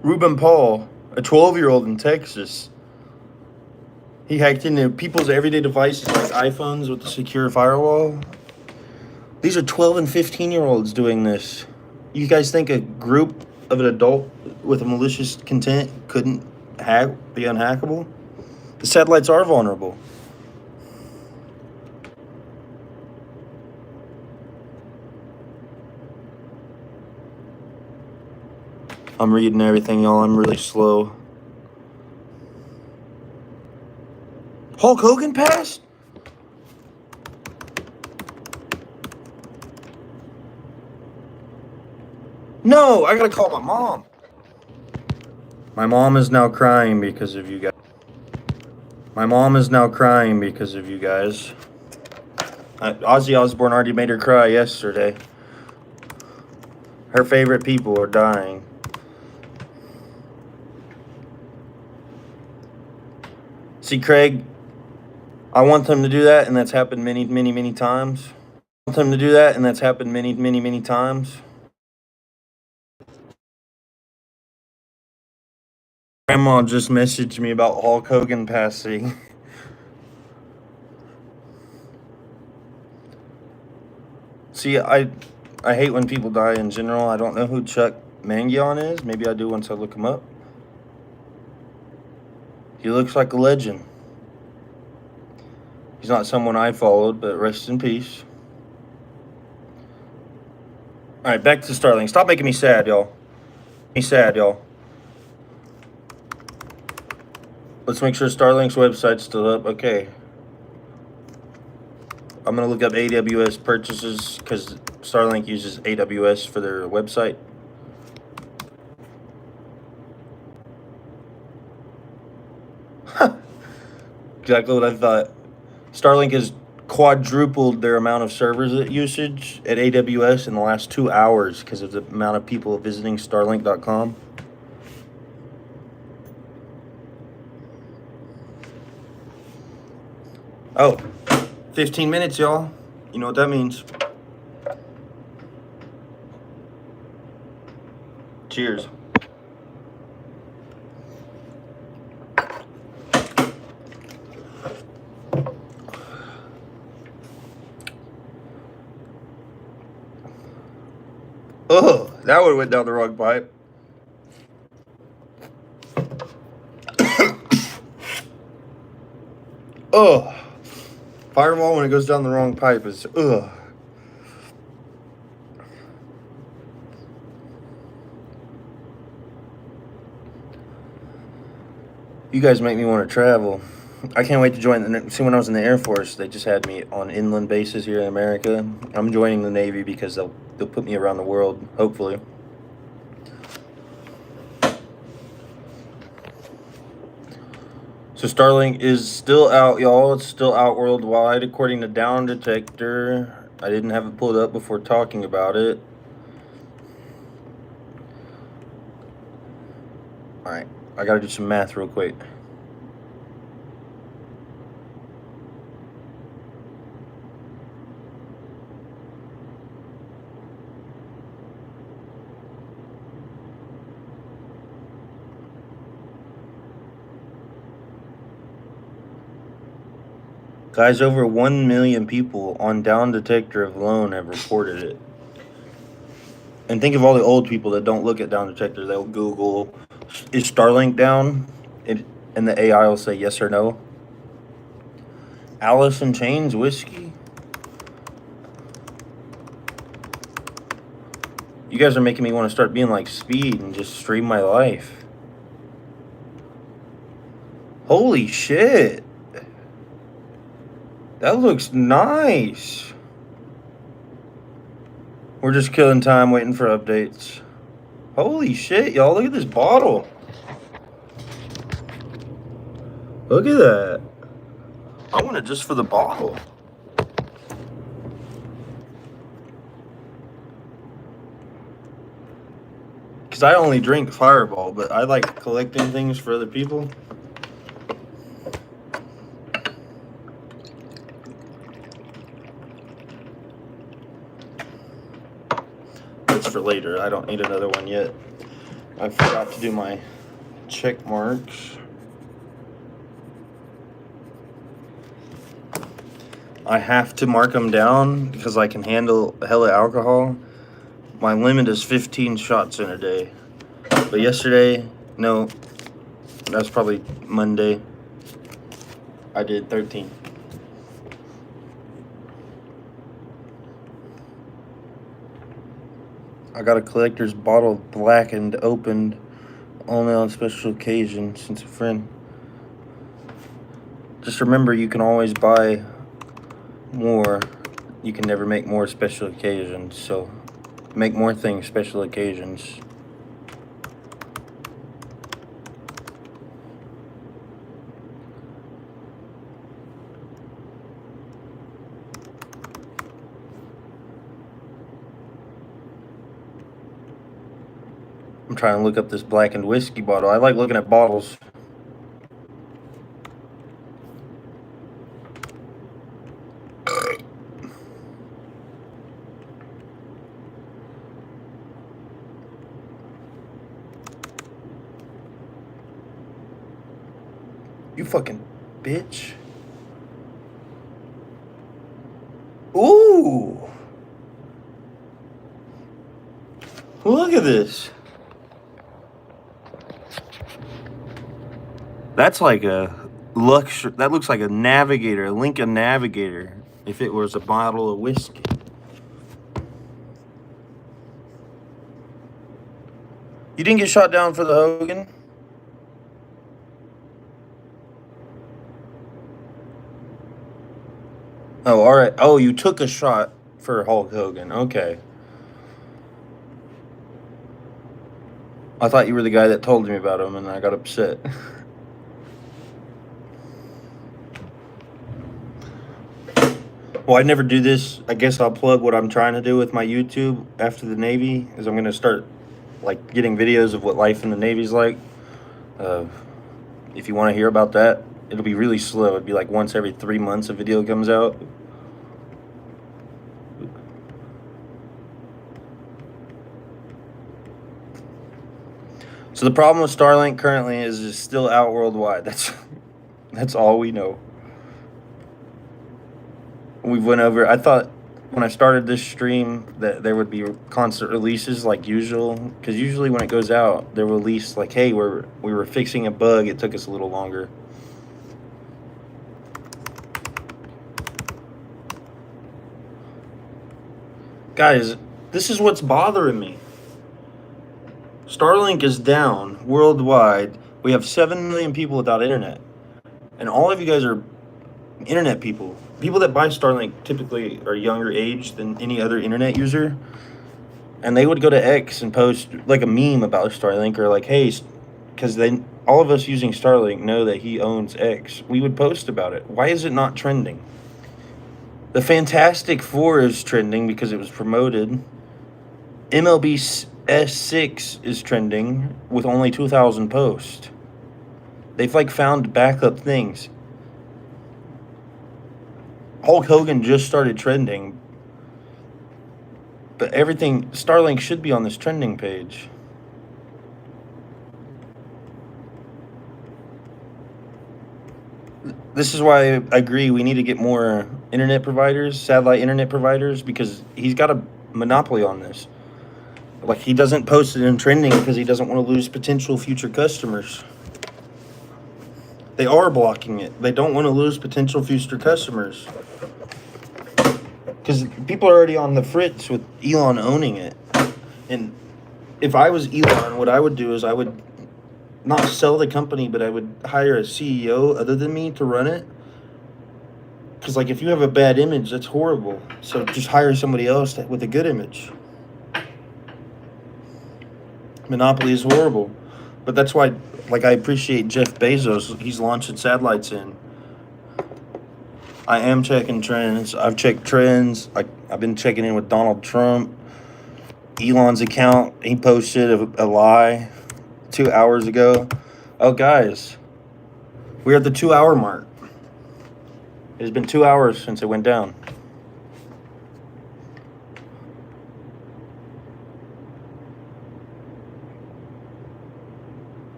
Speaker 1: Ruben Paul, a 12-year-old in Texas, he hacked into people's everyday devices like iPhones with a secure firewall. These are 12 and 15-year-olds doing this. You guys think a group of an adult with a malicious content couldn't be unhackable? The satellites are vulnerable. I'm reading everything, y'all. I'm really slow. Hulk Hogan passed? No, I gotta call my mom. My mom is now crying because of you guys. My mom is now crying because of you guys. Ozzy Osbourne already made her cry yesterday. Her favorite people are dying. See, Craig, I want them to do that, and that's happened many, many, many times. I want them to do that, and that's happened many, many, many times. Grandma just messaged me about Hulk Hogan passing. See, I hate when people die in general. I don't know who Chuck Mangione is. Maybe I do once I look him up. He looks like a legend. He's not someone I followed, but rest in peace. All right, back to Starlink. Stop making me sad, y'all. Let's make sure Starlink's website's still up. Okay. I'm going to look up AWS purchases because Starlink uses AWS for their website. Exactly what I thought. Starlink has quadrupled their amount of servers usage at AWS in the last 2 hours because of the amount of people visiting Starlink.com. Oh, 15 minutes, y'all. You know what that means. Cheers. Oh, that one went down the wrong pipe. Ugh. Fireball when it goes down the wrong pipe is ugh. You guys make me want to travel. I can't wait to join. See, when I was in the Air Force, they just had me on inland bases here in America. I'm joining the Navy because they'll put me around the world, hopefully. So Starlink is still out, y'all. It's still out worldwide, according to Down Detector. I didn't have it pulled up before talking about it. All right, I gotta do some math real quick. Guys, over 1 million people on Down Detector alone have reported it. And think of all the old people that don't look at Down Detector. They'll Google, is Starlink down? And the AI will say yes or no. Alice in Chains whiskey? You guys are making me want to start being like Speed and just stream my life. Holy shit. That looks nice. We're just killing time waiting for updates. Holy shit, y'all. Look at this bottle. Look at that. I want it just for the bottle. Because I only drink Fireball, but I like collecting things for other people. That's for later. I don't need another one yet. I forgot to do my check marks. I have to mark them down because I can handle hella alcohol. My limit is 15 shots in a day. But yesterday, no, that's probably Monday, I did 13. I got a collector's bottle of blackened, opened, only on special occasions, since a friend. Just remember, you can always buy more. You can never make more special occasions, so make more things special occasions. trying to look up this blackened whiskey bottle. I like looking at bottles. You fucking bitch. Ooh. Look at this. That's like a luxury. That looks like a Navigator, a Lincoln Navigator, if it was a bottle of whiskey. You didn't get shot down for the Hogan? Oh, all right. Oh, you took a shot for Hulk Hogan. Okay. I thought you were the guy that told me about him, and I got upset. Well, I never do this. I guess I'll plug what I'm trying to do with my YouTube after the Navy, is I'm going to start, like, getting videos of what life in the Navy's like. If you want to hear about that, it'll be really slow. It'd be like once every 3 months a video comes out. So the problem with Starlink currently is it's still out worldwide. That's all we know. We went over. I thought when I started this stream that there would be constant releases like usual, because usually when it goes out, they're released like, hey, we were fixing a bug. It took us a little longer. Guys, this is what's bothering me. Starlink is down worldwide. We have 7 million people without internet. And all of you guys are internet people. People that buy Starlink typically are younger age than any other internet user. And they would go to X and post like a meme about Starlink, or like, hey, because then all of us using Starlink know that he owns X. We would post about it. Why is it not trending? The Fantastic Four is trending because it was promoted. MLB S6 is trending with only 2,000 posts. They've like found backup things. Hulk Hogan just started trending, but everything, Starlink should be on this trending page. This is why I agree we need to get more internet providers, satellite internet providers, because he's got a monopoly on this. Like, he doesn't post it in trending because he doesn't want to lose potential future customers. They are blocking it. They don't want to lose potential future customers. Because people are already on the fritz with Elon owning it. And if I was Elon, what I would do is I would not sell the company, but I would hire a CEO other than me to run it. Because, like, if you have a bad image, that's horrible. So just hire somebody else with a good image. Monopoly is horrible. But that's why, like, I appreciate Jeff Bezos. He's launching satellites in. I am checking trends. I've checked trends. I've been checking in with Donald Trump. Elon's account, he posted a lie 2 hours ago. Oh, guys, we're at the 2 hour mark. It's been 2 hours since it went down.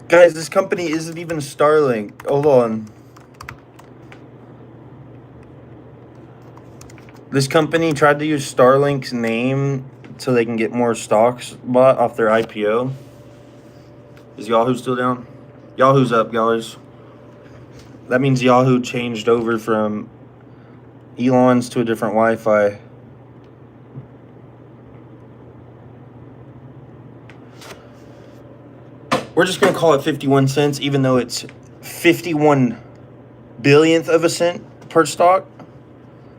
Speaker 1: Guys, this company isn't even Starlink. Hold on. This company tried to use Starlink's name so they can get more stocks bought off their IPO. Is Yahoo still down? Yahoo's up, guys. That means Yahoo changed over from Elon's to a different Wi-Fi. We're just going to call it 51 cents, even though it's 51 billionth of a cent per stock.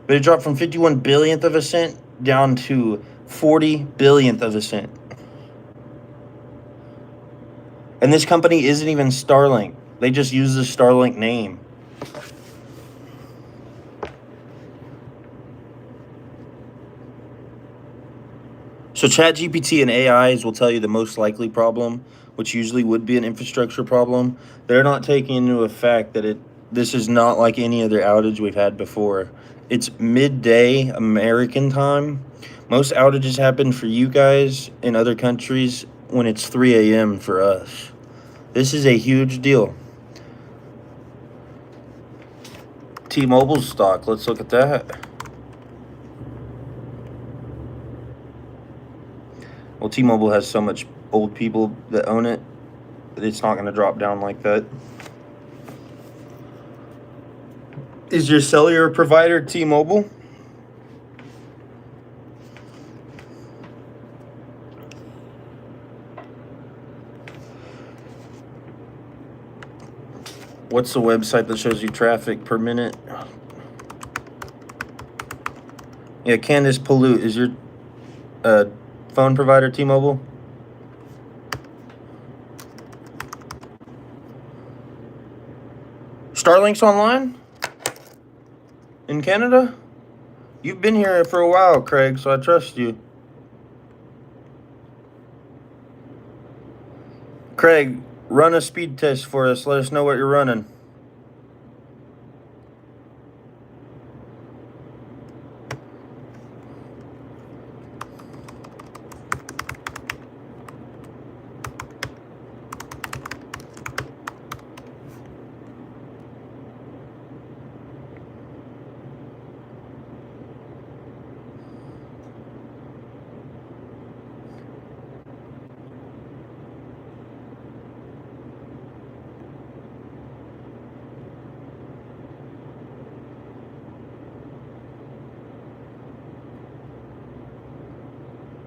Speaker 1: But it dropped from 51 billionth of a cent down to 40 billionth of a cent. And this company isn't even Starlink. They just use the Starlink name. So ChatGPT and AIs will tell you the most likely problem, which usually would be an infrastructure problem. They're not taking into effect that this is not like any other outage we've had before. It's midday American time. Most outages happen for you guys in other countries when it's 3 a.m. for us. This is a huge deal. T-Mobile's stock, let's look at that. Well, T-Mobile has so much old people that own it, it's not going to drop down like that. Is your cellular provider T-Mobile? What's the website that shows you traffic per minute? Yeah, Candace Pollute, is your phone provider T-Mobile? Starlink's online? In Canada? You've been here for a while, Craig, so I trust you. Craig, run a speed test for us. Let us know what you're running.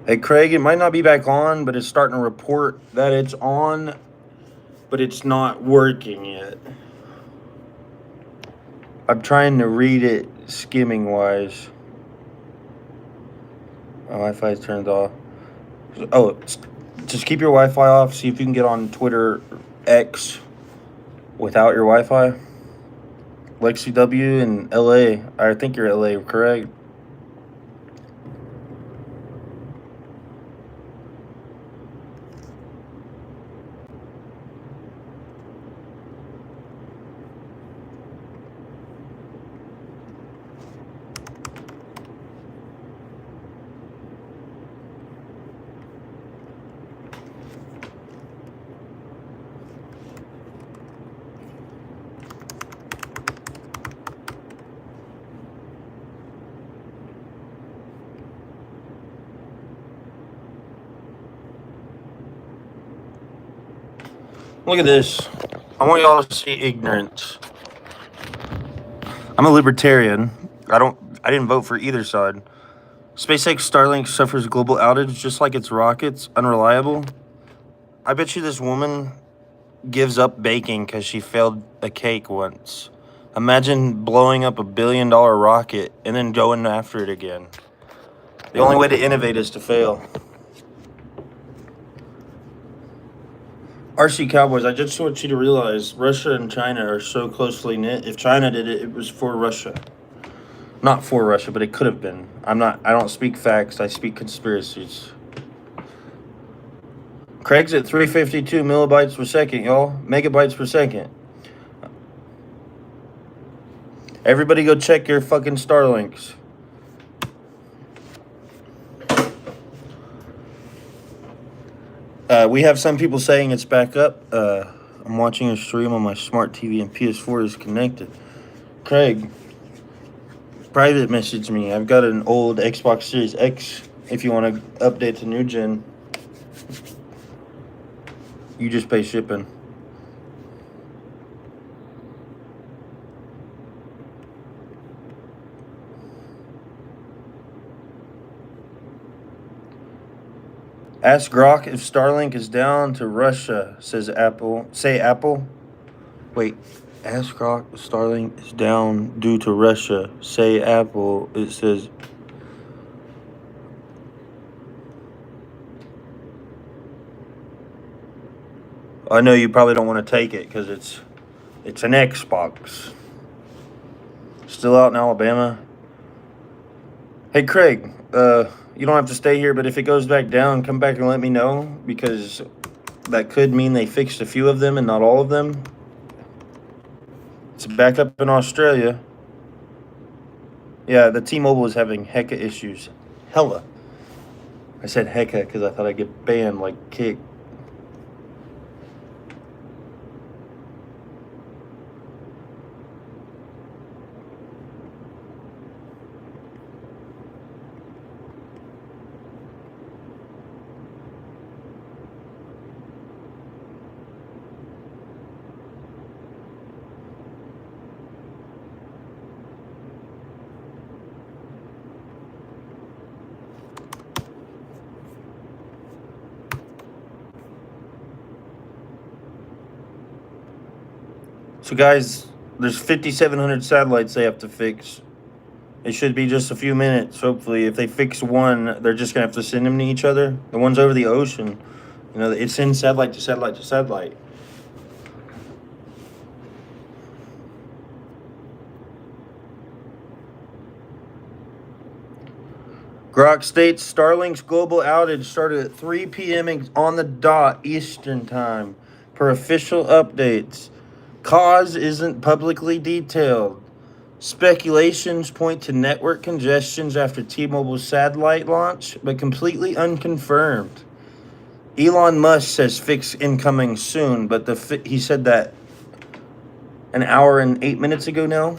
Speaker 1: Hey, Craig, it might not be back on, but it's starting to report that it's on, but it's not working yet. I'm trying to read it skimming-wise. My Wi-Fi is turned off. Oh, just keep your Wi-Fi off. See if you can get on Twitter X without your Wi-Fi. Lexi W in LA. I think you're LA, correct? Look at this. I want y'all to see ignorance. I'm a libertarian. I didn't vote for either side. SpaceX Starlink suffers global outage just like its rockets, unreliable. I bet you this woman gives up baking because she failed a cake once. Imagine blowing up $1 billion rocket and then going after it again. The only way to innovate is to fail. RC Cowboys, I just want you to realize Russia and China are so closely knit. If China did it, it was for Russia. Not for Russia, but it could have been. I don't speak facts, I speak conspiracies. Craig's at 352 millibytes per second, y'all. Megabytes per second. Everybody go check your fucking Starlinks. We have some people saying it's back up. I'm watching a stream on my smart TV and PS4 is connected. Craig, private message me. I've got an old Xbox Series X. If you want to update to new gen, you just pay shipping. Ask Grok if Starlink is down to Russia, says Apple. Say Apple. Wait. Ask Grok if Starlink is down due to Russia. Say Apple. It says. I know you probably don't want to take it because it's an Xbox. Still out in Alabama. Hey, Craig. you don't have to stay here, but if it goes back down, come back and let me know, because that could mean they fixed a few of them and not all of them. It's back up in Australia. Yeah, the T-Mobile is having hecka issues. Hella. I said hecka because I thought I'd get banned like kick. So guys, there's 5,700 satellites they have to fix. It should be just a few minutes, hopefully. If they fix one, they're just going to have to send them to each other. The ones over the ocean, you know, it sends satellite to satellite to satellite. Grok states Starlink's global outage started at 3 p.m. on the dot Eastern Time, per official updates. Cause isn't publicly detailed. Speculations point to network congestions after T-Mobile's satellite launch, but completely unconfirmed. Elon Musk says fix incoming soon, but he said that an hour and 8 minutes ago now.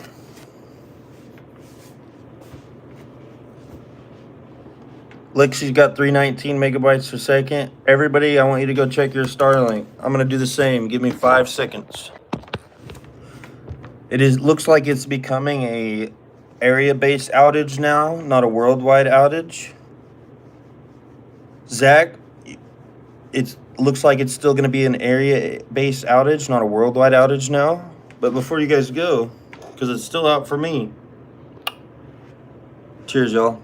Speaker 1: Lexi's got 319 megabytes per second. Everybody, I want you to go check your Starlink. I'm going to do the same. Give me 5 seconds. Looks like it's becoming a area-based outage now, not a worldwide outage. Zach, it looks like it's still going to be an area-based outage, not a worldwide outage now. But before you guys go, because it's still out for me. Cheers, y'all.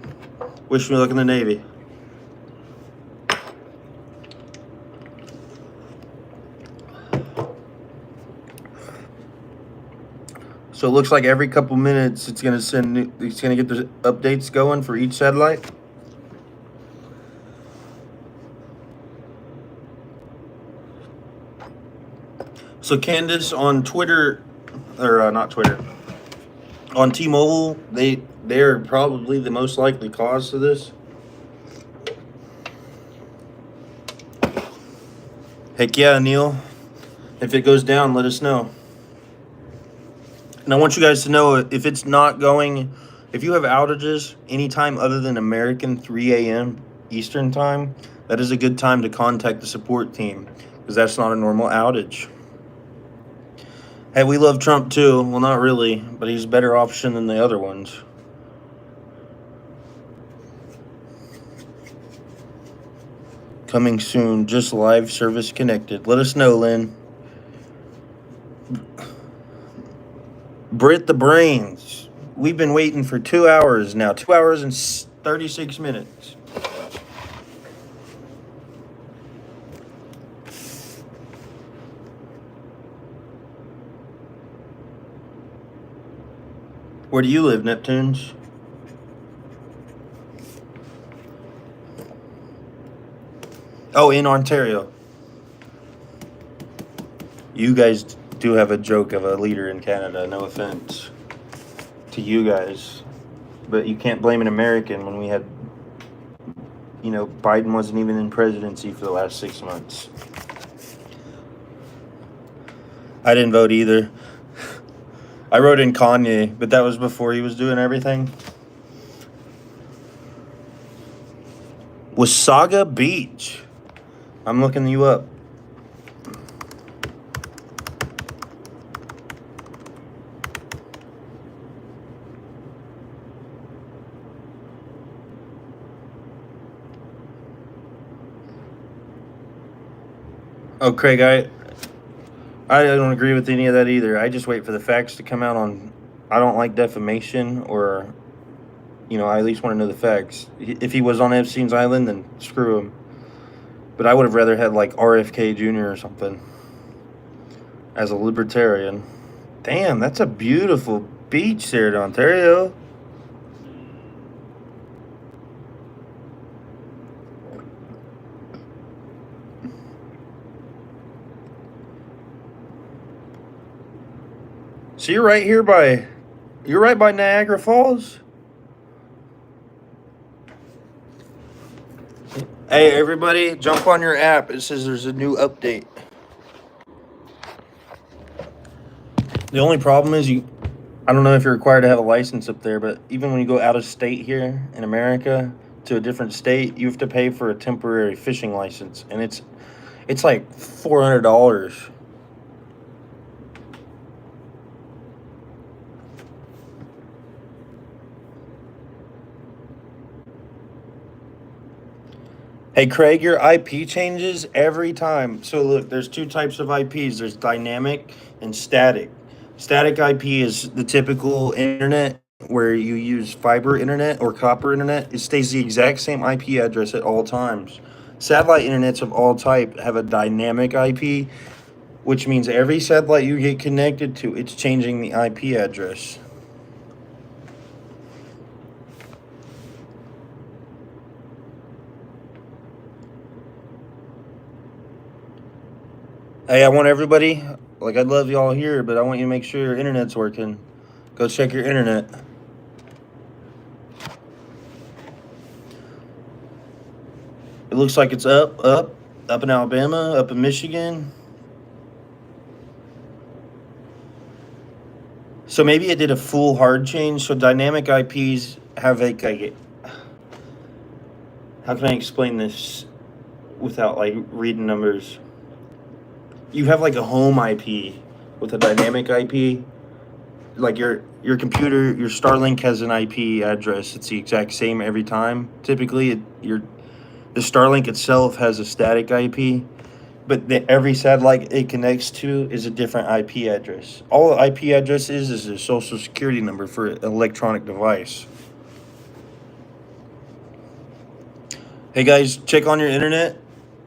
Speaker 1: Wish me luck in the Navy. So it looks like every couple minutes it's gonna get the updates going for each satellite. So Candace on Twitter, or not Twitter, on T-Mobile, they're probably the most likely cause to this. Heck yeah, Neil. If it goes down, let us know. And I want you guys to know, if it's not going, if you have outages anytime other than American 3 a.m. Eastern time, that is a good time to contact the support team, because that's not a normal outage. Hey, we love Trump too. Well, not really, but he's a better option than the other ones. Coming soon, just live service connected. Let us know, Lynn. Brit the Brains. We've been waiting for 2 hours now. 2 hours and 36 minutes. Where do you live, Neptunes? Oh, in Ontario. You guys do have a joke of a leader in Canada. No offense to you guys. But you can't blame an American when we had, Biden wasn't even in presidency for the last 6 months. I didn't vote either. I wrote in Kanye, but that was before he was doing everything. Wasaga Beach. I'm looking you up. Oh, Craig, I don't agree with any of that either. I just wait for the facts to come out on. I don't like defamation, or, I at least want to know the facts. If he was on Epstein's Island, then screw him. But I would have rather had like RFK Jr. or something as a libertarian. Damn, that's a beautiful beach there in Ontario. So you're right by Niagara Falls? Hey, everybody, jump on your app. It says there's a new update. The only problem is I don't know if you're required to have a license up there, but even when you go out of state here in America to a different state, you have to pay for a temporary fishing license, and it's like $400. Hey, Craig, your IP changes every time. So look, there's two types of IPs. There's dynamic and static. Static IP is the typical internet where you use fiber internet or copper internet. It stays the exact same IP address at all times. Satellite internets of all type have a dynamic IP, which means every satellite you get connected to, it's changing the IP address. Hey, I want everybody, like, I'd love y'all here, but I want you to make sure your internet's working. Go check your internet. It looks like it's up in Alabama, up in Michigan. So maybe it did a full hard change. So dynamic IPs have how can I explain this without like reading numbers? You have like a home IP with a dynamic IP. Like your computer, your Starlink has an IP address. It's the exact same every time. Typically, the Starlink itself has a static IP, but every satellite it connects to is a different IP address. All the IP address is a social security number for an electronic device. Hey guys, check on your internet.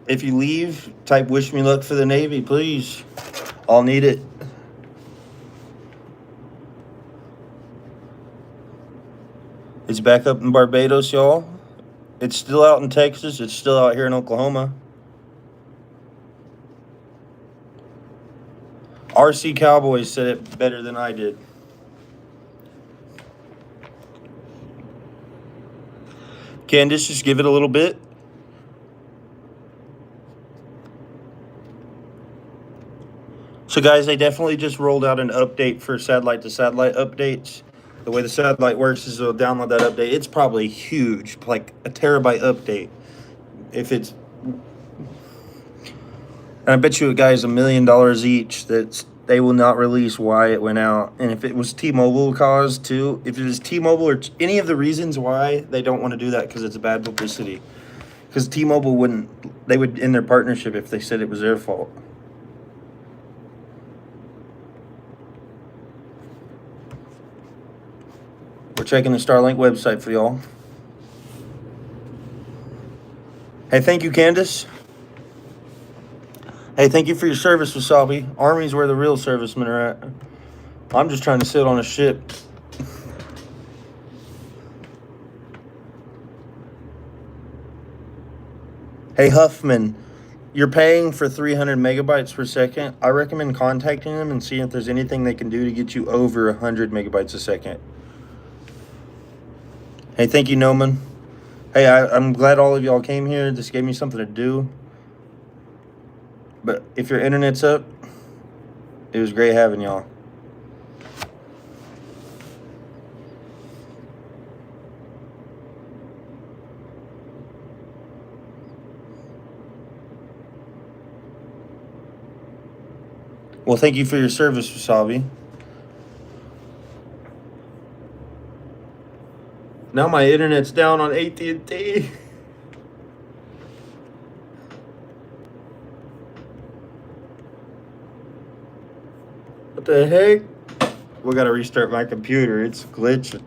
Speaker 1: If you leave, type "wish me luck for the Navy," please. I'll need it. It's back up in Barbados, y'all. It's still out in Texas. It's still out here in Oklahoma. RC Cowboys said it better than I did. Candace, just give it a little bit. So guys, they definitely just rolled out an update for satellite to satellite updates. The way the satellite works is they'll download that update. It's probably huge, like a terabyte update. If it's, and I bet you guys $1 million each that they will not release why it went out. And if it was T-Mobile caused too, if it was T-Mobile or any of the reasons why they don't want to do that because it's bad publicity. Because T-Mobile they would end their partnership if they said it was their fault. We're checking the Starlink website for y'all. Hey, thank you, Candace. Hey, thank you for your service, Wasabi. Army's where the real servicemen are at. I'm just trying to sit on a ship. Hey, Huffman, you're paying for 300 megabytes per second. I recommend contacting them and seeing if there's anything they can do to get you over 100 megabytes a second. Hey, thank you, Noman. Hey, I'm glad all of y'all came here. This gave me something to do. But if your internet's up, it was great having y'all. Well, thank you for your service, Wasabi. Now my internet's down on AT&T. What the heck? We gotta restart my computer. It's glitching.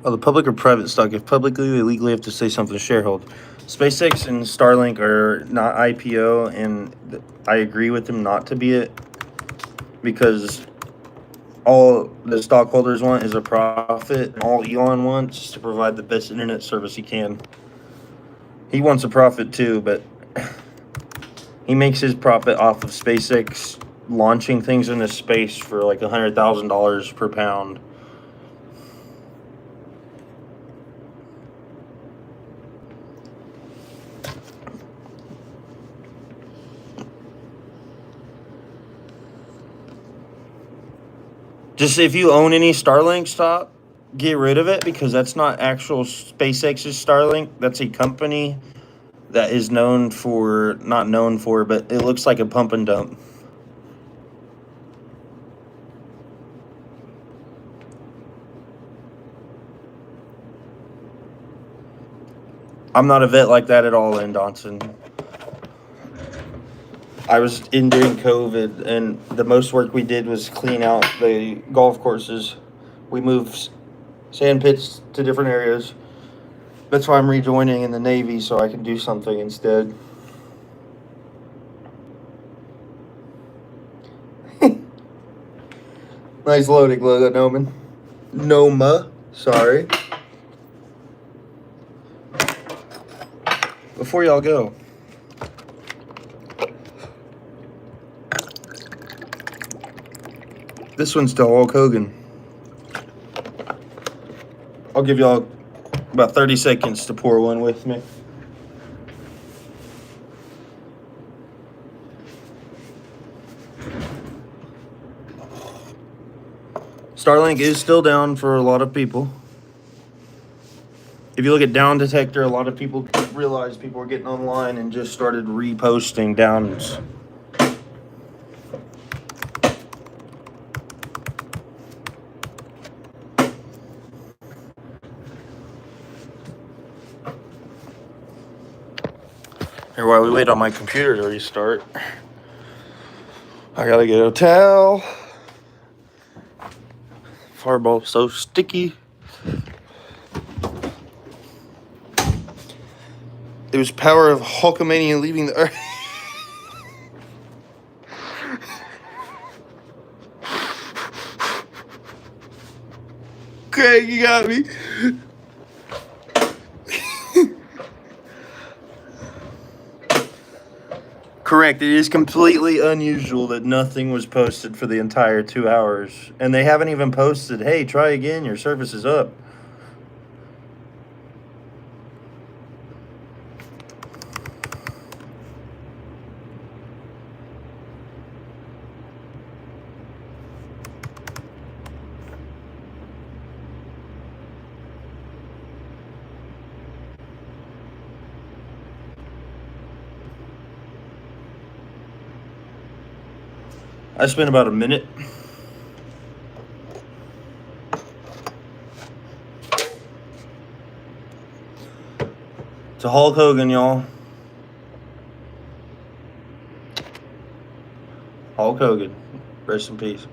Speaker 1: Oh, the public or private stock? If publicly, they legally have to say something to shareholders. SpaceX and Starlink are not IPO, and I agree with them not to be it because all the stockholders want is a profit, and all Elon wants is to provide the best internet service he can. He wants a profit too, but he makes his profit off of SpaceX launching things into space for like $100,000 per pound. Just if you own any Starlink stock, get rid of it, because that's not actual SpaceX's Starlink. That's a company that is known for, not known for, but it looks like a pump and dump. I'm not a vet like that at all, Lynn Donson. I was in during COVID, and the most work we did was clean out the golf courses. We moved sand pits to different areas. That's why I'm rejoining in the Navy, so I can do something instead. Nice loading logo, Noman. Noma, sorry. Before y'all go, this one's to Hulk Hogan. I'll give y'all about 30 seconds to pour one with me. Starlink is still down for a lot of people. If you look at Down Detector, a lot of people realized people were getting online and just started reposting downs. Here, while we wait on my computer to restart, I gotta get a towel. Fireball's so sticky. It was power of Hulkamania leaving the earth. Craig, you got me. Correct. It is completely unusual that nothing was posted for the entire 2 hours. And they haven't even posted, hey, try again, your service is up. I spent about a minute. To Hulk Hogan, y'all. Hulk Hogan. Rest in peace.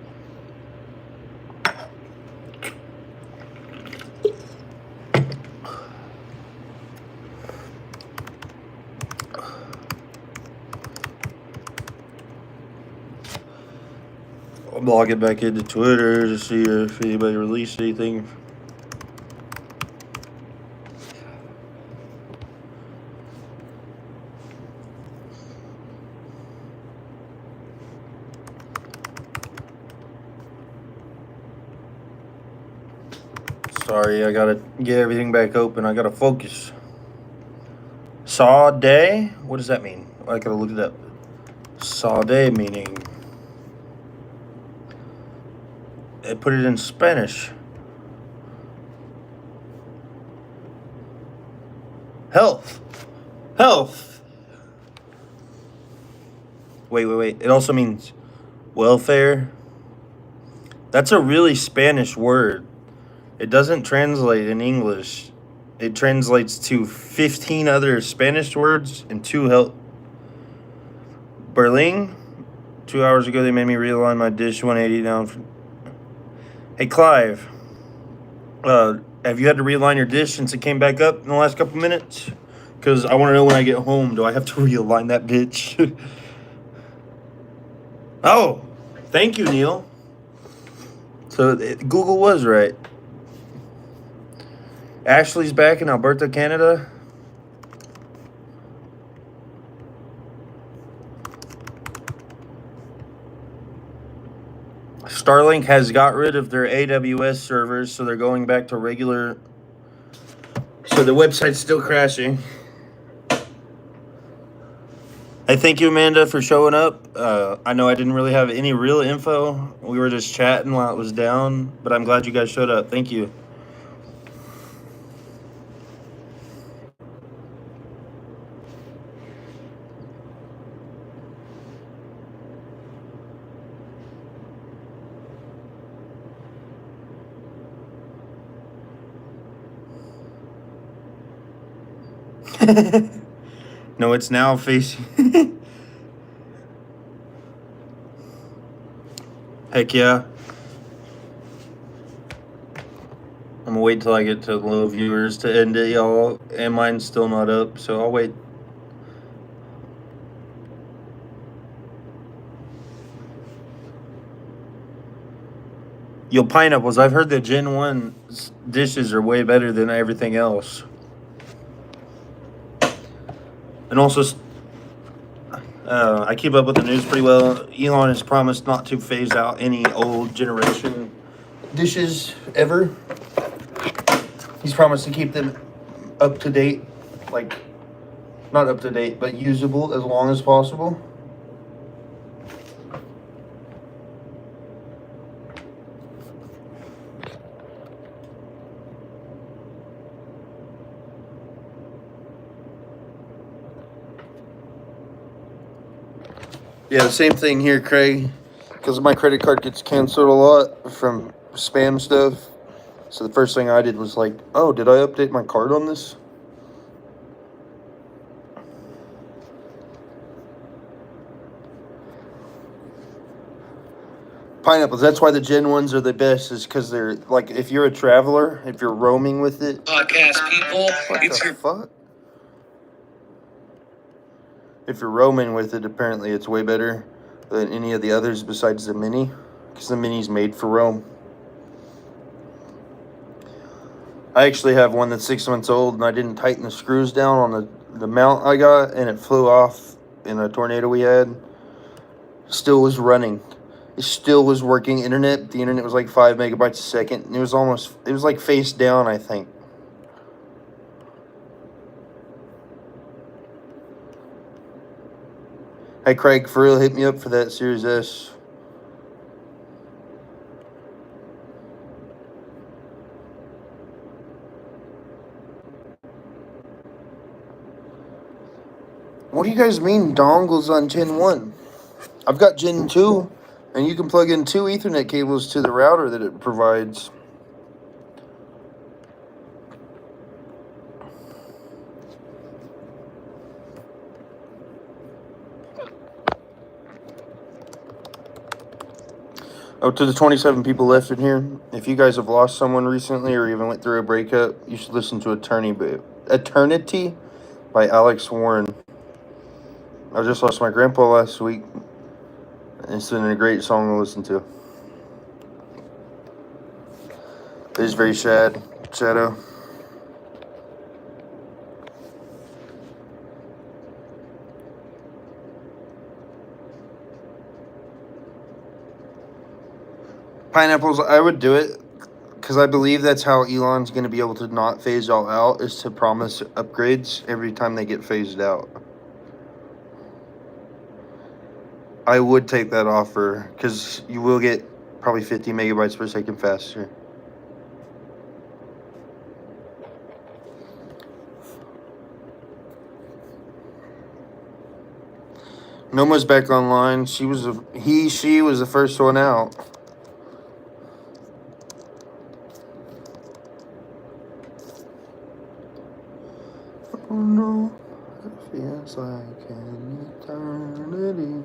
Speaker 1: I'll log it back into Twitter to see if anybody released anything. Sorry, I gotta get everything back open. I gotta focus. Saw day? What does that mean? I gotta look it up. Saw day meaning. I put it in Spanish. Health. Health. Wait. It also means welfare. That's a really Spanish word. It doesn't translate in English. It translates to 15 other Spanish words and 2 help. Berlin. 2 hours ago, they made me realign my dish 180 down. Hey, Clive. Have you had to realign your dish since it came back up in the last couple minutes? Because I want to know when I get home, do I have to realign that bitch? Oh, thank you, Neil. So Google was right. Ashley's back in Alberta, Canada. Starlink has got rid of their AWS servers, so they're going back to regular. So the website's still crashing. Hey, thank you, Amanda, for showing up. I know I didn't really have any real info. We were just chatting while it was down, but I'm glad you guys showed up. Thank you. No, it's now facing. Heck yeah. I'm gonna wait till I get to low viewers to end it, y'all. And mine's still not up, so I'll wait. Yo, pineapples, I've heard that Gen 1 dishes are way better than everything else. And also, I keep up with the news pretty well. Elon has promised not to phase out any old generation dishes ever. He's promised to keep them up to date, like, not up to date, but usable as long as possible. Yeah, the same thing here, Craig. Because my credit card gets canceled a lot from spam stuff. So the first thing I did was like, oh, did I update my card on this? Pineapples, that's why the Gen 1s are the best, is because they're, like, if you're a traveler, if you're roaming with it.
Speaker 2: Podcast people,
Speaker 1: What the fuck? If you're roaming with it, apparently it's way better than any of the others besides the Mini. Because the Mini's made for roam. I actually have one that's 6 months old, and I didn't tighten the screws down on the mount I got, and it flew off in a tornado we had. Still was running. It still was working internet. The internet was like 5 megabytes a second. And it was like face down, I think. Hey, Craig, for real, hit me up for that Series S. What do you guys mean dongles on Gen 1? I've got Gen 2, and you can plug in 2 Ethernet cables to the router that it provides. Oh, to the 27 people left in here, if you guys have lost someone recently or even went through a breakup, you should listen to Eternity by Alex Warren. I just lost my grandpa last week. It's been a great song to listen to. It is very sad. Shadow. Pineapples, I would do it because I believe that's how Elon's going to be able to not phase all out, is to promise upgrades every time they get phased out. I would take that offer because you will get probably 50 megabytes per second faster. Noma's back online. She was the first one out. Oh no, it feels like an eternity.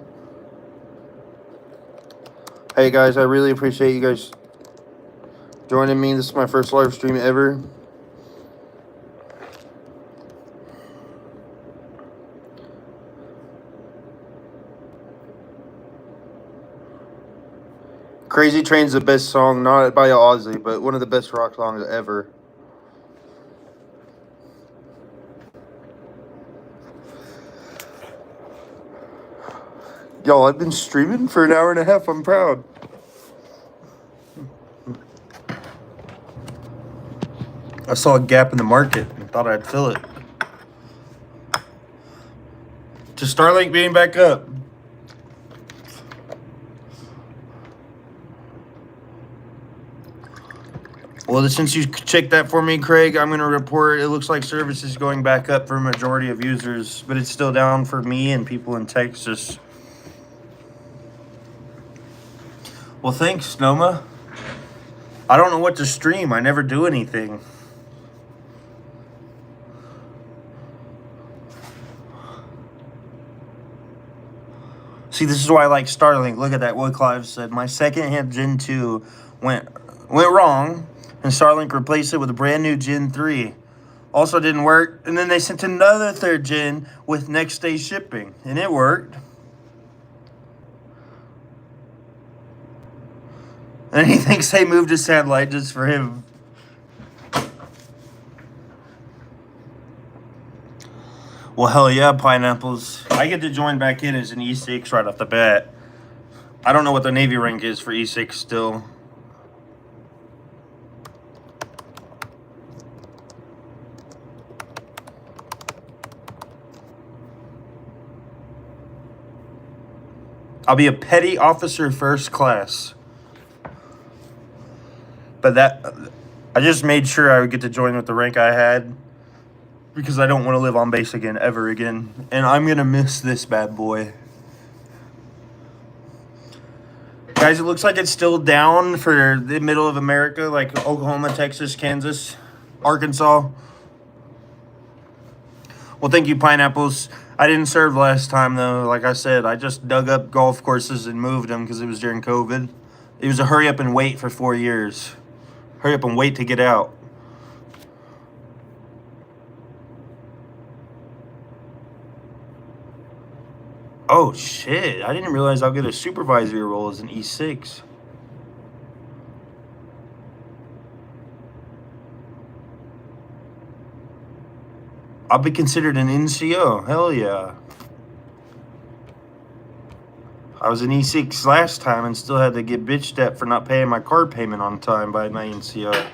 Speaker 1: Hey guys, I really appreciate you guys joining me. This is my first live stream ever. Crazy Train's the best song, not by Ozzy, but one of the best rock songs ever. Y'all, I've been streaming for an hour and a half. I'm proud. I saw a gap in the market and thought I'd fill it. To Starlink being back up. Well, since you checked that for me, Craig, I'm going to report it looks like service is going back up for a majority of users, but it's still down for me and people in Texas. Well, thanks, Noma. I don't know what to stream. I never do anything. See, this is why I like Starlink. Look at that. What Clive said. My second-hand Gen 2 went wrong, and Starlink replaced it with a brand new Gen 3. Also didn't work, and then they sent another third gen with next day shipping, and it worked. And he thinks they moved a satellite just for him. Well, hell yeah, pineapples. I get to join back in as an E6 right off the bat. I don't know what the Navy rank is for E6 still. I'll be a petty officer first class. But I just made sure I would get to join with the rank I had, because I don't want to live on base again, ever again. And I'm going to miss this bad boy. Guys, it looks like it's still down for the middle of America, like Oklahoma, Texas, Kansas, Arkansas. Well, thank you, pineapples. I didn't serve last time, though. Like I said, I just dug up golf courses and moved them because it was during COVID. It was a hurry up and wait for 4 years. Hurry up and wait to get out. Oh, shit. I didn't realize I'll get a supervisory role as an E6. I'll be considered an NCO. Hell yeah. I was an E6 last time and still had to get bitched at for not paying my car payment on time by my NCO.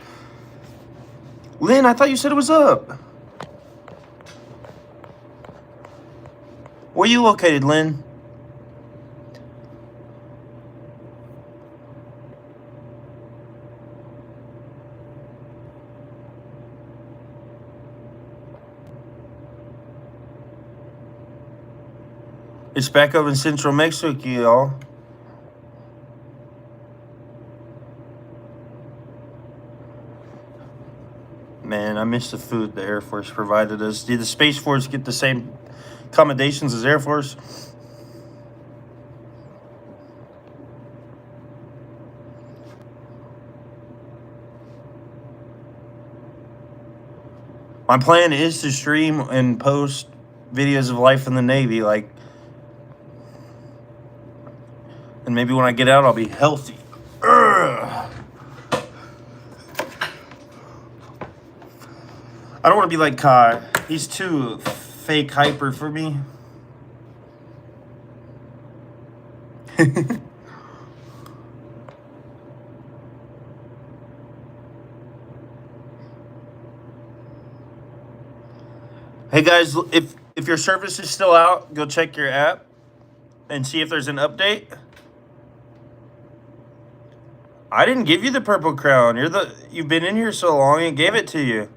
Speaker 1: Lynn, I thought you said it was up. Where you located, Lynn? It's back up in Central Mexico, y'all. Man, I miss the food the Air Force provided us. Did the Space Force get the same accommodations as Air Force? My plan is to stream and post videos of life in the Navy, like, and maybe when I get out, I'll be healthy. Ugh. I don't want to be like Kai. He's too fake hyper for me. Hey guys, if your service is still out, go check your app and see if there's an update. I didn't give you the purple crown. You've been in here so long and gave it to you.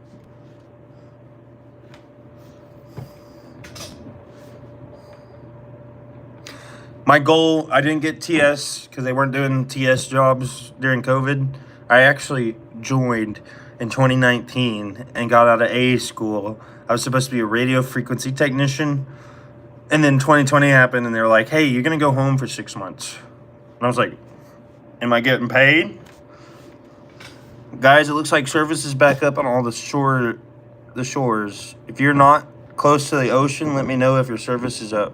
Speaker 1: My goal, I didn't get TS because they weren't doing TS jobs during COVID. I actually joined in 2019 and got out of A school. I was supposed to be a radio frequency technician. And then 2020 happened and they were like, hey, you're going to go home for 6 months. And I was like, am I getting paid? Guys, it looks like service is back up on all the shores. If you're not close to the ocean, let me know if your service is up.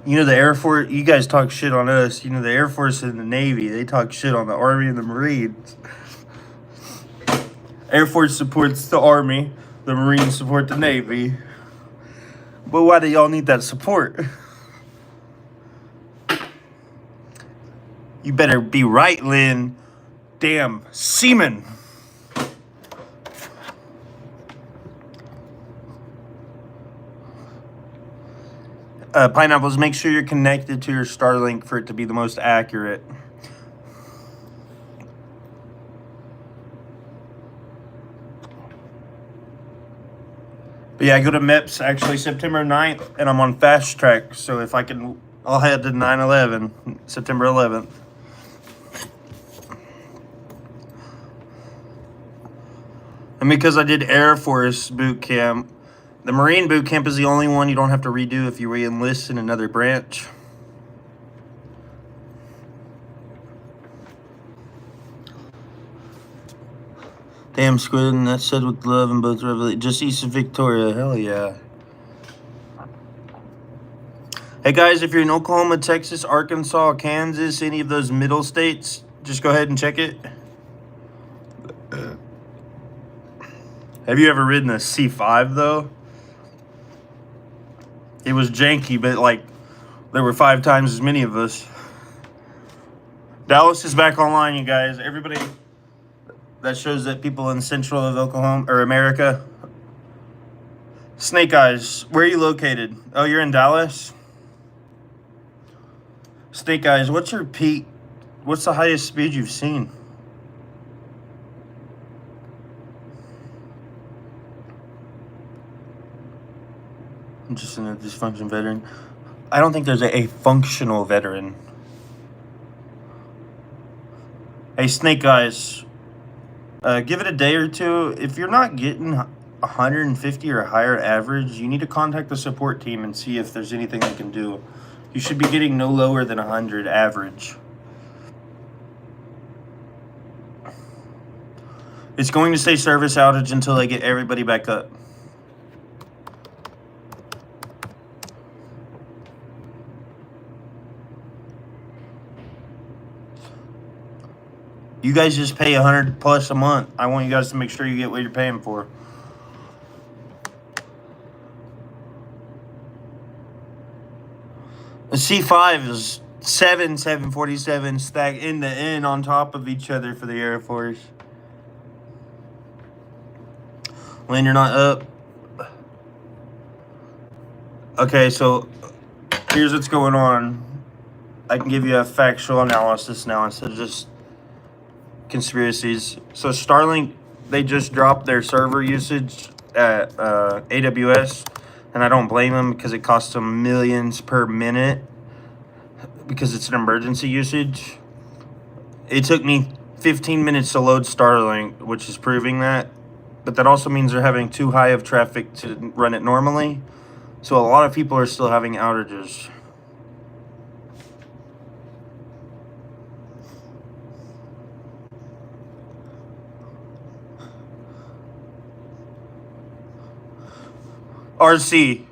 Speaker 1: You know, the Air Force, you guys talk shit on us. You know, the Air Force and the Navy, they talk shit on the Army and the Marines. Air Force supports the Army. The Marines support the Navy. But why do y'all need that support? You better be right, Lynn. Damn semen. Pineapples, make sure you're connected to your Starlink for it to be the most accurate. But yeah, I go to MEPS actually September 9th, and I'm on fast track. So if I can, I'll head to 9/11, September 11th. And because I did Air Force boot camp, the Marine boot camp is the only one you don't have to redo if you re-enlist in another branch. Damn, Squid, and that's said with love and both revelation. Just east of Victoria, hell yeah. Hey guys, if you're in Oklahoma, Texas, Arkansas, Kansas, any of those middle states, just go ahead and check it. Have you ever ridden a C5 though? It was janky, but like there were 5 times as many of us. Dallas is back online, you guys. Everybody, that shows that people in central of Oklahoma or America. Snake Eyes, where are you located? Oh, you're in Dallas? Snake Eyes, what's your peak? What's the highest speed you've seen? I'm just a dysfunction veteran. I don't think there's a functional veteran. Hey, Snake Eyes, give it a day or two. If you're not getting 150 or higher average, you need to contact the support team and see if there's anything they can do. You should be getting no lower than 100 average. It's going to say service outage until they get everybody back up. You guys just pay 100 plus a month. I want you guys to make sure you get what you're paying for. The C5 is 747 stacked end to end on top of each other for the Air Force. Lynn, you're not up. Okay, so here's what's going on. I can give you a factual analysis now instead of just conspiracies. So Starlink, they just dropped their server usage at AWS, and I don't blame them because it costs them millions per minute because it's an emergency usage. It took me 15 minutes to load Starlink, which is proving that, but that also means they're having too high of traffic to run it normally. So a lot of people are still having outages. RC,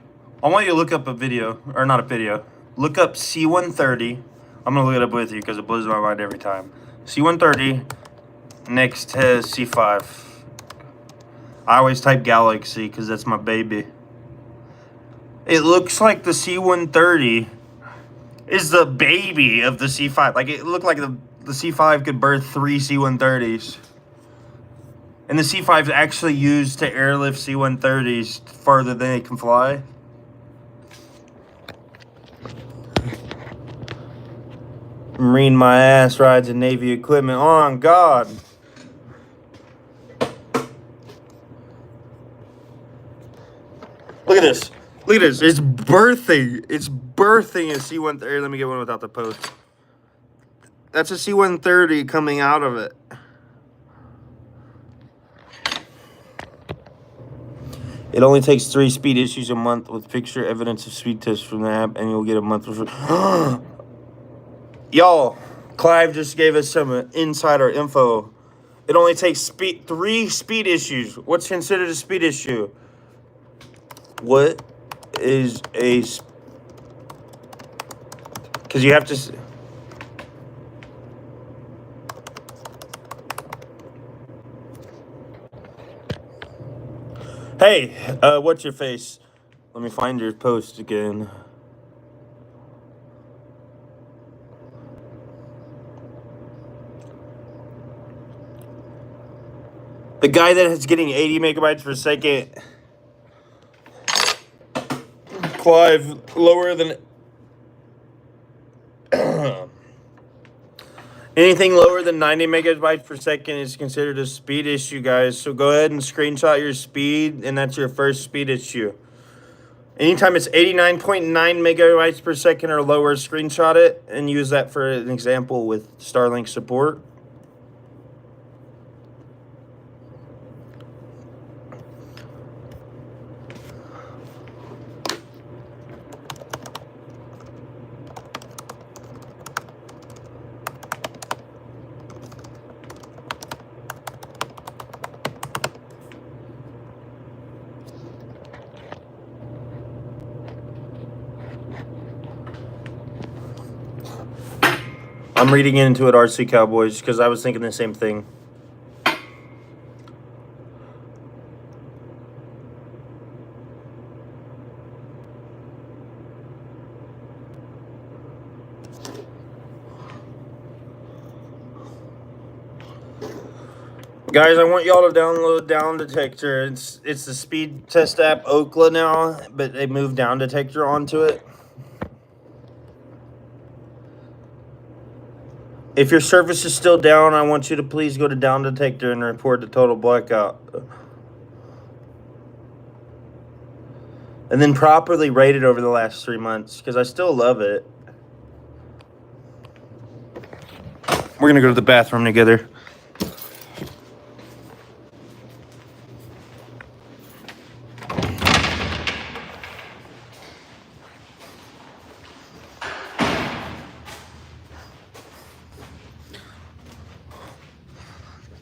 Speaker 1: I want you to look up a video, or not a video. Look up C-130. I'm going to look it up with you because it blows my mind every time. C-130 next to C5. I always type Galaxy because that's my baby. It looks like the C-130 is the baby of the C5. Like, it looked like the C5 could birth 3 C-130s. And the C5 is actually used to airlift C-130s farther than they can fly. Marine my ass rides in Navy equipment. On God. Look at this. Look at this. It's birthing. It's birthing a C-130. Let me get one without the post. That's a C-130 coming out of it. It only takes 3 speed issues a month with picture evidence of speed tests from the app, and you'll get a month of... Y'all, Clive just gave us some insider info. It only takes 3 speed issues. What's considered a speed issue? What is a... Because you have to... Hey, what's your face? Let me find your post again. The guy that is getting 80 megabytes per second, Clive, lower than anything lower than 90 megabytes per second is considered a speed issue, guys. So go ahead and screenshot your speed, and that's your first speed issue. Anytime it's 89.9 megabytes per second or lower, screenshot it and use that for an example with Starlink support. I'm reading into it, RC Cowboys, because I was thinking the same thing. Guys, I want y'all to download Down Detector. It's the speed test app Okla now, but they moved Down Detector onto it. If your service is still down, I want you to please go to Down Detector and report the total blackout. And then properly rate it over the last 3 months, because I still love it. We're going to go to the bathroom together.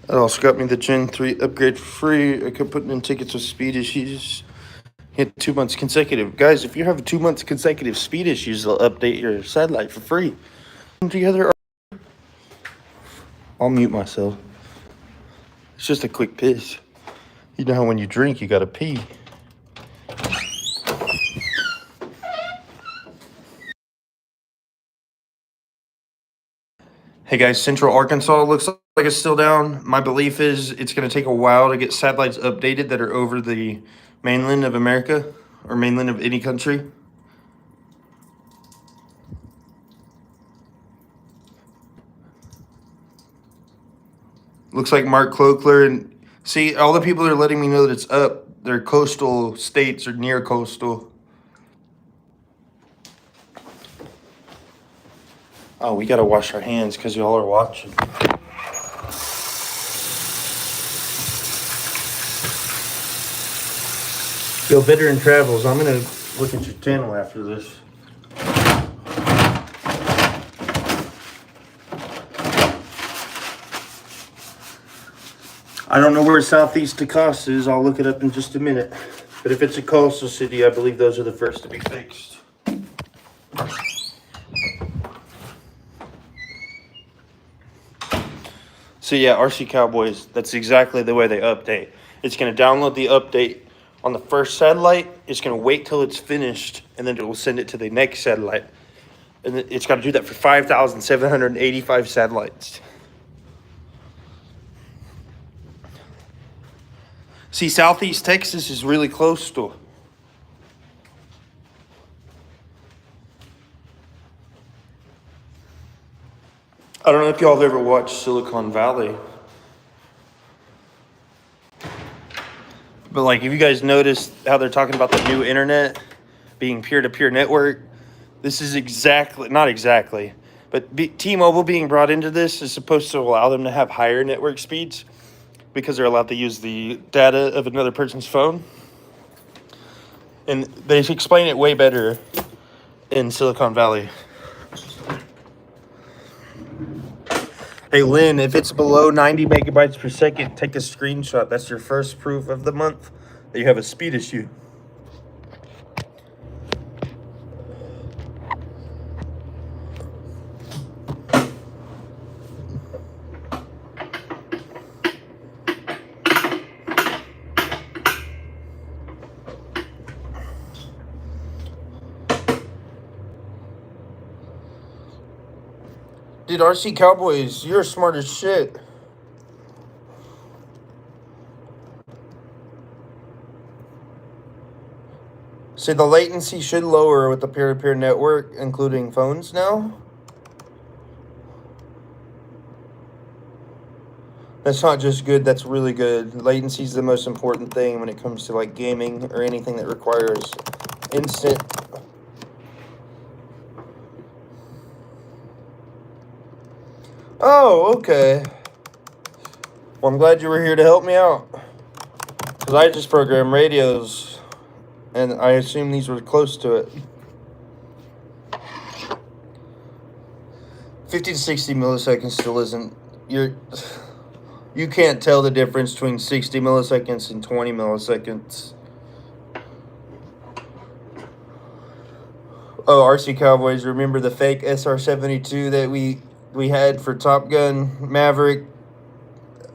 Speaker 1: It also got me the Gen 3 upgrade for free. I kept putting in tickets with speed issues. Hit 2 months consecutive. Guys, if you have 2 months consecutive speed issues, they'll update your satellite for free. Together, I'll mute myself. It's just a quick piss. You know how when you drink, you gotta pee. Hey guys, Central Arkansas looks like it's still down. My belief is it's going to take a while to get satellites updated that are over the mainland of America or mainland of any country. Looks like Mark Cloakler and see, all the people are letting me know that it's up. They're coastal states or near coastal. Oh, we got to wash our hands because y'all are watching. Yo, Veteran Travels, I'm going to look at your channel after this. I don't know where Southeast Tacos is. I'll look it up in just a minute. But if it's a coastal city, I believe those are the first to be fixed. So yeah, RC Cowboys, that's exactly the way they update. It's going to download the update on the first satellite. It's going to wait till it's finished, and then it will send it to the next satellite. And it's got to do that for 5,785 satellites. See, Southeast Texas is really close to. I don't know if y'all have ever watched Silicon Valley. But like, if you guys noticed how they're talking about the new internet being peer-to-peer network, this is exactly, not exactly, but T-Mobile being brought into this is supposed to allow them to have higher network speeds because they're allowed to use the data of another person's phone. And they explain it way better in Silicon Valley. Hey, Lynn, if it's below 90 megabytes per second, take a screenshot. That's your first proof of the month that you have a speed issue. Dude, RC Cowboys, you're smart as shit. See, the latency should lower with the peer-to-peer network, including phones now. That's not just good, that's really good. Latency is the most important thing when it comes to like gaming or anything that requires instant. Oh, okay. Well, I'm glad you were here to help me out. Because I just program radios, and I assume these were close to it. 50 to 60 milliseconds still isn't. You can't tell the difference between 60 milliseconds and 20 milliseconds. Oh, RC Cowboys, remember the fake SR-72 that we had for Top Gun Maverick?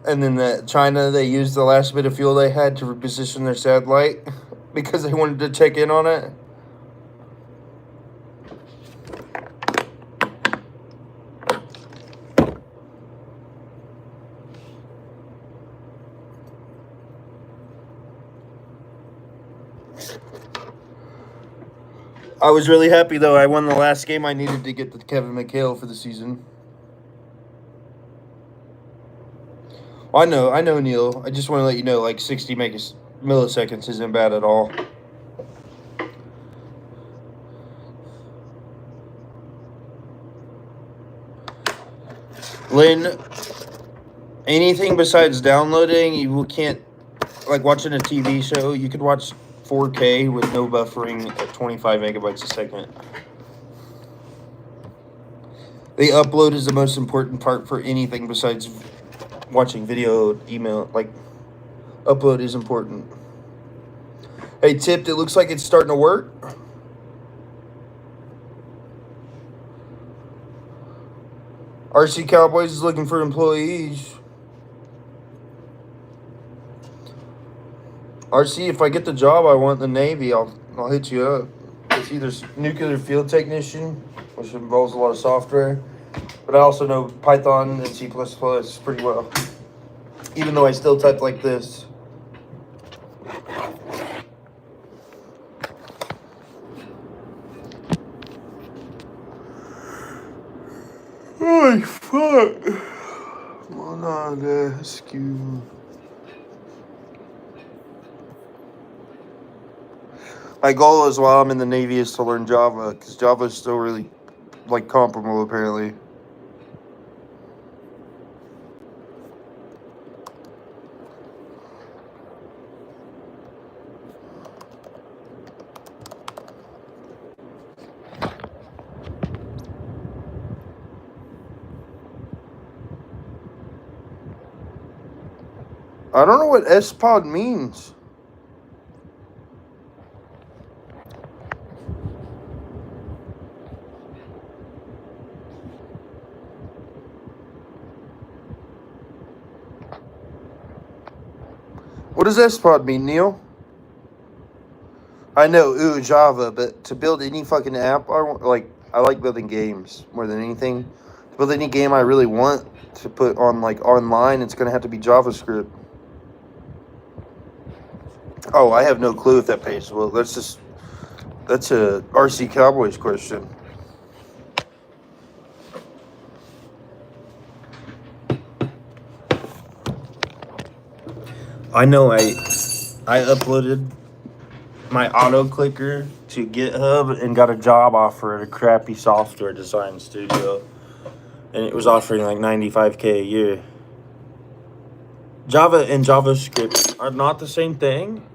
Speaker 1: And then China, they used the last bit of fuel they had to reposition their satellite because they wanted to check in on it. I was really happy, though. I won the last game I needed to get the Kevin McHale for the season. I know, Neil. I just want to let you know, like, 60 milliseconds isn't bad at all. Lynn, anything besides downloading, you can't, like watching a TV show, you could watch 4K with no buffering at 25 megabytes a second. The upload is the most important part for anything besides watching video, email. Like, upload is important. Hey, Tipped, it looks like it's starting to work. RC Cowboys is looking for employees. RC, if I get the job I want in the Navy, I'll hit you up. It's either nuclear field technician, which involves a lot of software, but I also know Python and C++ pretty well, even though I still type like this. Holy fuck. Well, not ask you. My goal is while I'm in the Navy is to learn Java, because Java is still really, like, comparable, apparently. I don't know what SPOD means. What does SPOD mean, Neil? I know, Java, but to build any fucking app, I like building games more than anything. To build any game I really want to put on, like, online, it's gonna have to be JavaScript. Oh, I have no clue if that pays well. That's a RC Cowboys question. I know I uploaded my auto clicker to GitHub and got a job offer at a crappy software design studio, and it was offering like $95K a year. Java and JavaScript are not the same thing.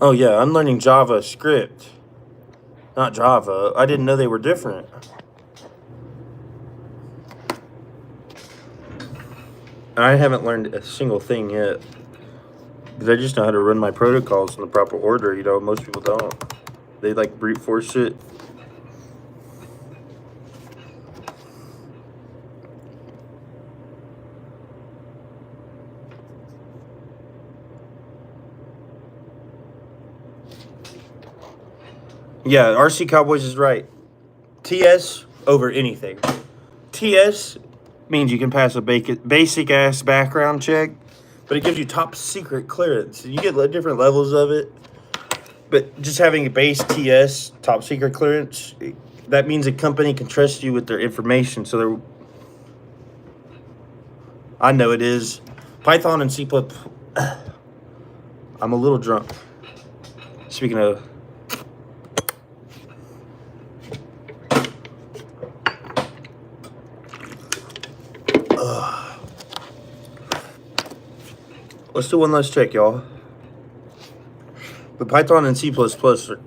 Speaker 1: Oh yeah, I'm learning JavaScript, not Java. I didn't know they were different. I haven't learned a single thing yet, because I just know how to run my protocols in the proper order. You know, most people don't. They like brute force it. Yeah, RC Cowboys is right. TS over anything. TS means you can pass a basic ass background check, but it gives you top secret clearance. You get different levels of it, but just having a base TS, top secret clearance, that means a company can trust you with their information. So I know it is. Python and C++. I'm a little drunk. Speaking of. Let's do one last check, y'all. But Python and C++ are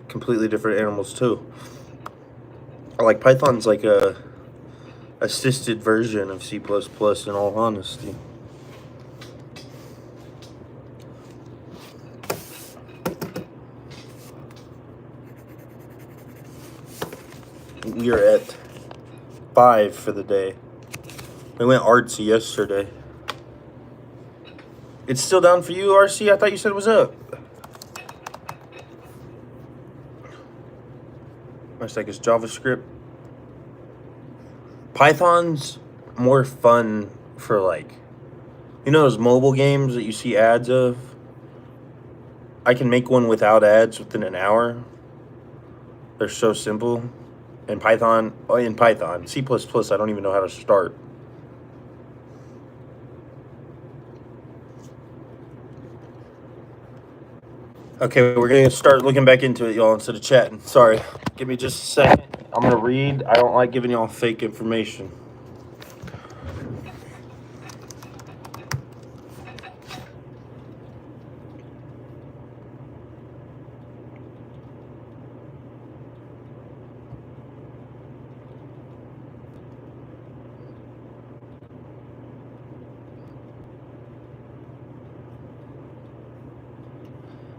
Speaker 1: completely different animals, too. Like, Python's like a assisted version of C++, in all honesty. We are at 5 for the day. We went artsy yesterday. It's still down for you, RC? I thought you said it was up. My stack is JavaScript. Python's more fun for, like, you know those mobile games that you see ads of? I can make one without ads within an hour. They're so simple. In Python, C++, I don't even know how to start. Okay, we're going to start looking back into it, y'all, instead of chatting. Sorry. Give me just a second. I'm going to read. I don't like giving y'all fake information.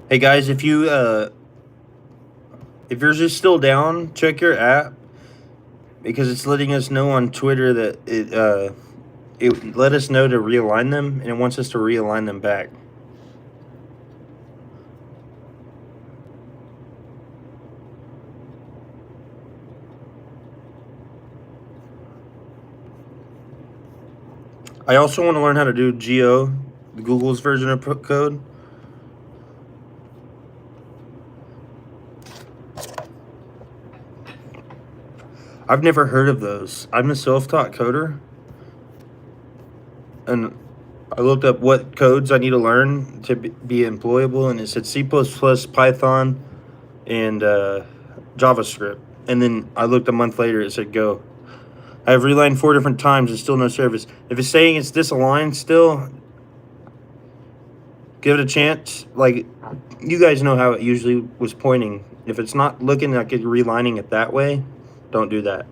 Speaker 1: Hey guys, if yours is still down, check your app, because it's letting us know on Twitter that it let us know to realign them, and it wants us to realign them back. I also want to learn how to do Geo, Google's version of code. I've never heard of those. I'm a self-taught coder, and I looked up what codes I need to learn to be employable, and it said C++, Python, and JavaScript. And then I looked a month later, it said Go. I have relined 4 different times and still no service. If it's saying it's disaligned still, give it a chance. Like, you guys know how it usually was pointing. If it's not looking like it's relining it that way, don't do that.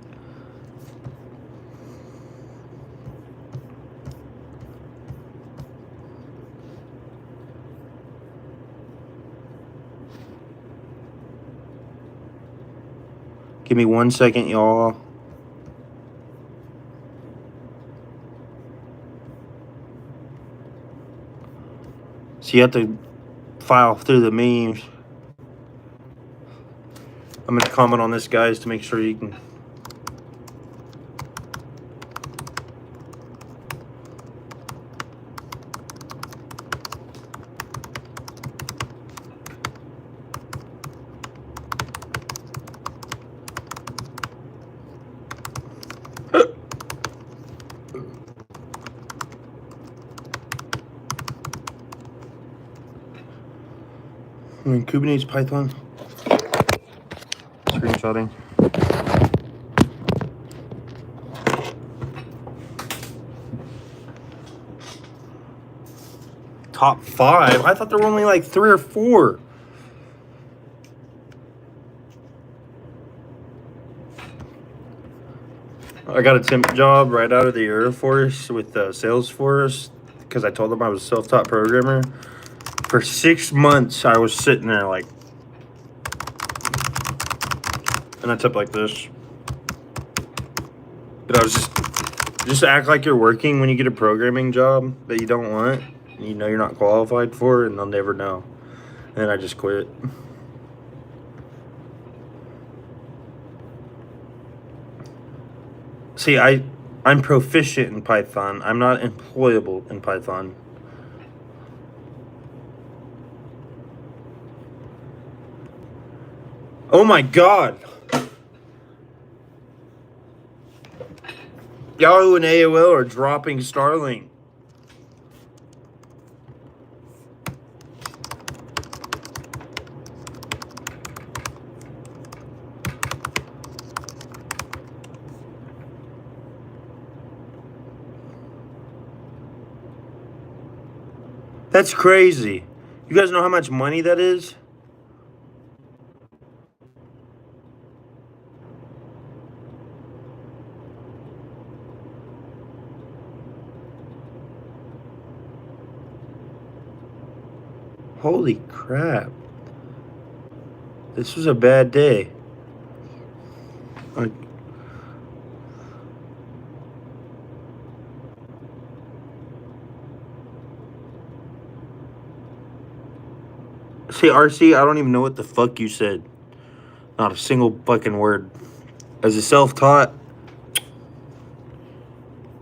Speaker 1: Give me 1 second, y'all. So you have to file through the memes. I'm going to comment on this, guys, to make sure you can. Kubernetes, Python. Screenshotting. Top 5? I thought there were only like 3 or 4. I got a temp job right out of the Air Force with Salesforce, because I told them I was a self-taught programmer. For 6 months, I was sitting there like, and I tip like this. But I was just act like you're working when you get a programming job that you don't want, you know you're not qualified for, and they'll never know. And then I just quit. See, I'm proficient in Python. I'm not employable in Python. Oh my god! Yahoo and AOL are dropping Starlink. That's crazy. You guys know how much money that is? Holy crap. This was a bad day. See, RC, I don't even know what the fuck you said. Not a single fucking word. As a self-taught,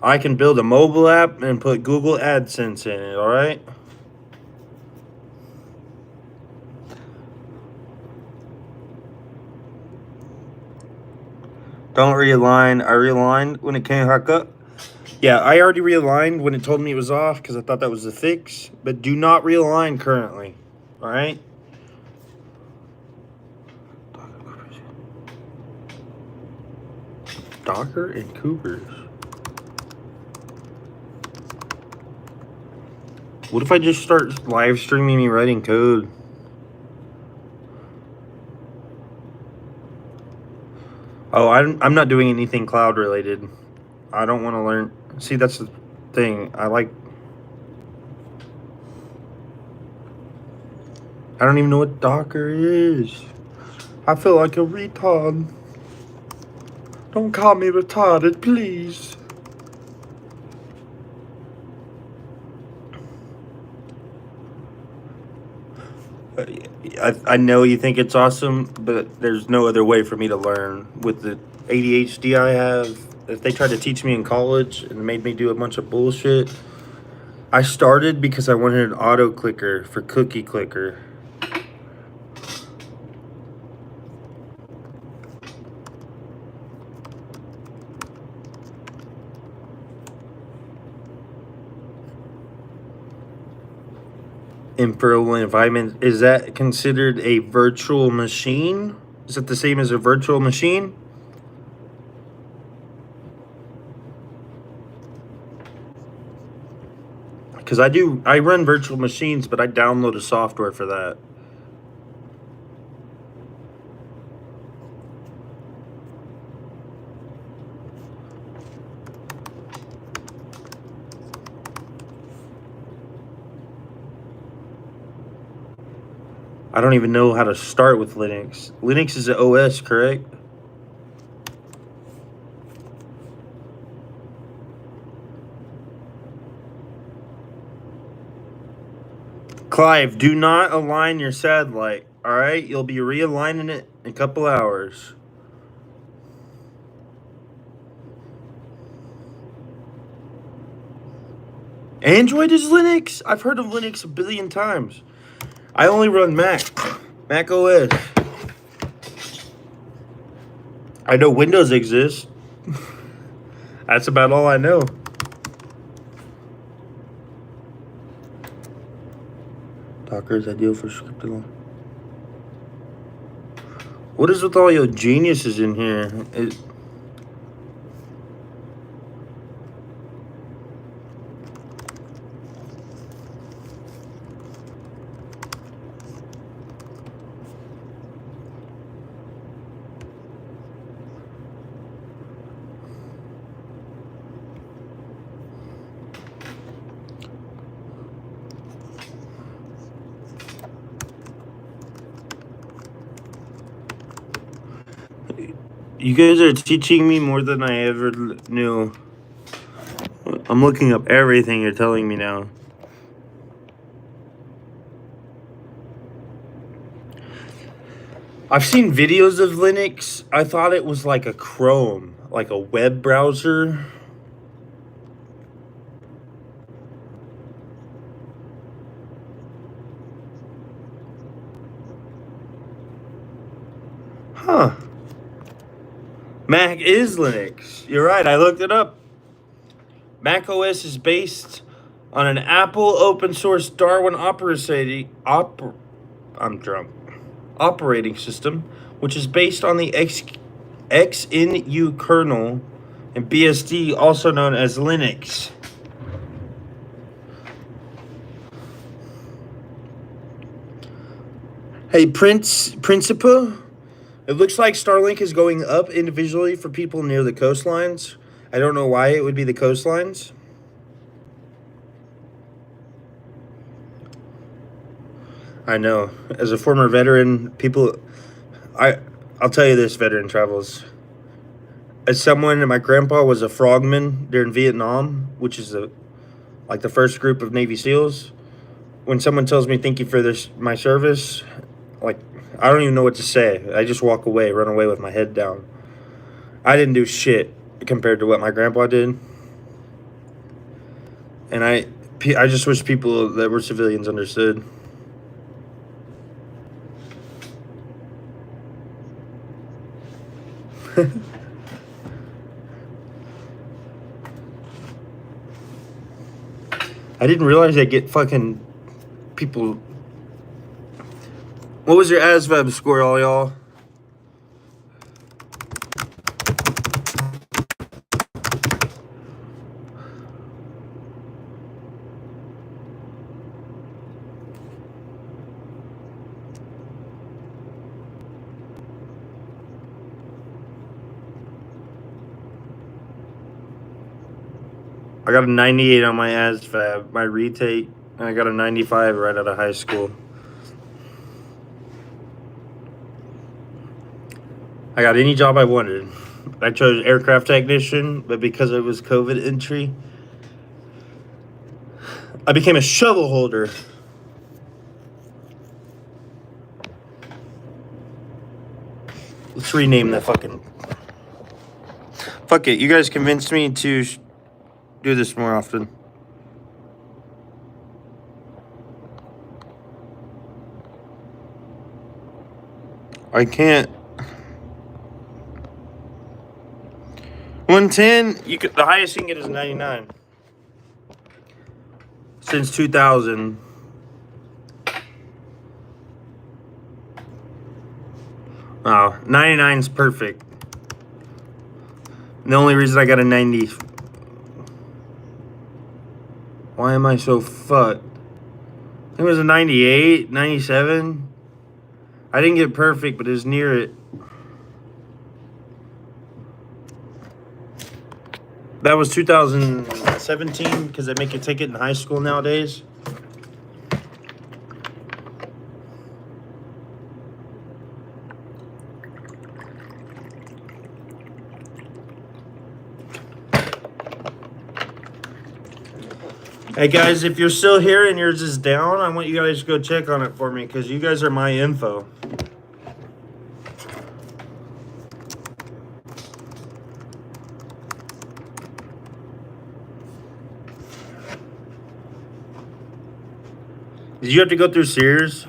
Speaker 1: I can build a mobile app and put Google AdSense in it, alright? Don't realign. I realigned when it came back up. Yeah, I already realigned when it told me it was off because I thought that was the fix. But do not realign currently. Alright? Docker and Cougars. What if I just start live streaming me writing code? Oh, I'm not doing anything cloud related. I don't want to learn. See, that's the thing. I don't even know what Docker is. I feel like a retard. Don't call me retarded, please. I know you think it's awesome, but there's no other way for me to learn with the ADHD I have. If they tried to teach me in college and made me do a bunch of bullshit, I started because I wanted an auto clicker for cookie clicker. Infertile environment, is that considered a virtual machine? Is it the same as a virtual machine? Because I run virtual machines, but I download a software for that. I don't even know how to start with Linux. Linux is an OS, correct? Clive, do not align your satellite, alright? You'll be realigning it in a couple hours. Android is Linux? I've heard of Linux a billion times. I only run Mac OS. I know Windows exists. That's about all I know. Docker is ideal for scripting. What is with all your geniuses in here? You guys are teaching me more than I ever knew. I'm looking up everything you're telling me now. I've seen videos of Linux. I thought it was like a Chrome, like a web browser. Huh. Mac is Linux. You're right. I looked it up. Mac OS is based on an Apple open source Darwin operating system, which is based on the XNU kernel and BSD, also known as Linux. Hey, Principal. It looks like Starlink is going up individually for people near the coastlines. I don't know why it would be the coastlines. I know. As a former veteran, I'll tell you this, veteran travels. As someone, my grandpa was a frogman during Vietnam, which is like the first group of Navy SEALs. When someone tells me thank you for my service, like, I don't even know what to say. I just walk away, run away with my head down. I didn't do shit compared to what my grandpa did. And I just wish people that were civilians understood. I didn't realize they get fucking people. What was your ASVAB score, all y'all? I got a 98 on my ASVAB, my retake, and I got a 95 right out of high school. I got any job I wanted. I chose aircraft technician, but because it was COVID entry, I became a shovel holder. Let's rename the fucking... Fuck it, you guys convinced me to do this more often. I can't. 110, the highest you can get is 99. Since 2000. Oh, 99 is perfect. The only reason I got a 90. Why am I so fucked? It was a 98, 97. I didn't get perfect, but it was near it. That was 2017, because they make you take it in high school nowadays. Hey guys, if you're still here and yours is down, I want you guys to go check on it for me, because you guys are my info. Did you have to go through Sears?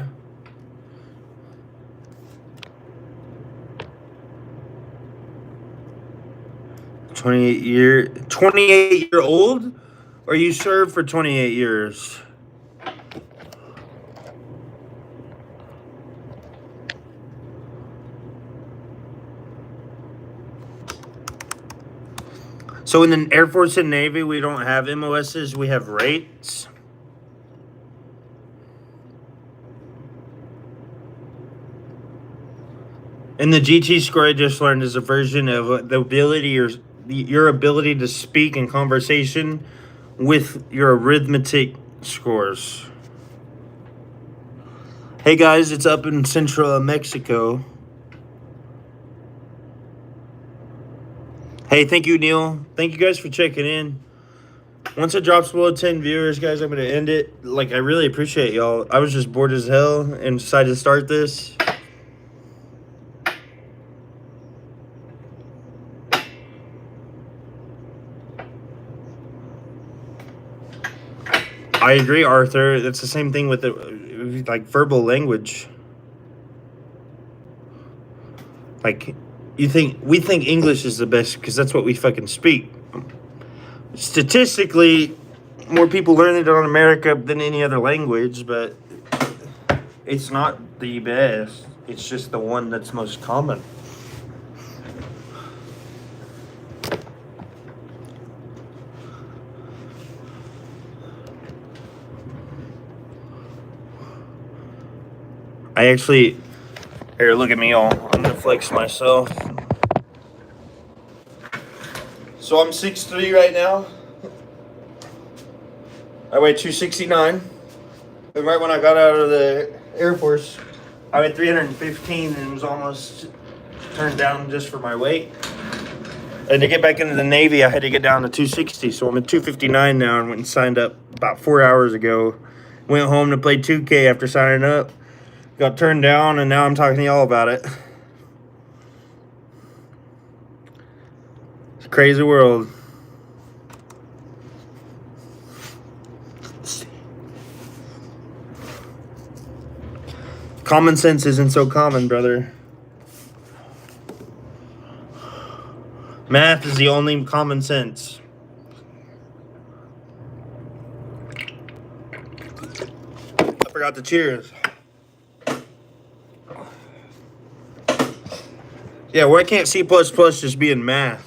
Speaker 1: $28-year-old? Or you served for 28 years? So in the Air Force and Navy, we don't have MOSs, we have rates. And the GT score I just learned is a version of the ability or your ability to speak in conversation with your arithmetic scores. Hey guys, it's up in Central Mexico. Hey, thank you, Neil. Thank you guys for checking in. Once it drops below 10 viewers, guys, I'm going to end it. Like, I really appreciate y'all. I was just bored as hell and decided to start this. I agree, Arthur. That's the same thing with like verbal language. Like, we think English is the best because that's what we fucking speak. Statistically, more people learn it in America than any other language, but it's not the best. It's just the one that's most common. I actually, here, look at me all. I'm gonna flex myself. So I'm 6'3" right now. I weigh 269. And right when I got out of the Air Force, I weighed 315 and was almost turned down just for my weight. And to get back into the Navy, I had to get down to 260. So I'm at 259 now and went and signed up about 4 hours ago. Went home to play 2K after signing up. Got turned down, and now I'm talking to y'all about it. It's a crazy world. Common sense isn't so common, brother. Math is the only common sense. I forgot to cheers. Yeah, why can't C++ just be in math?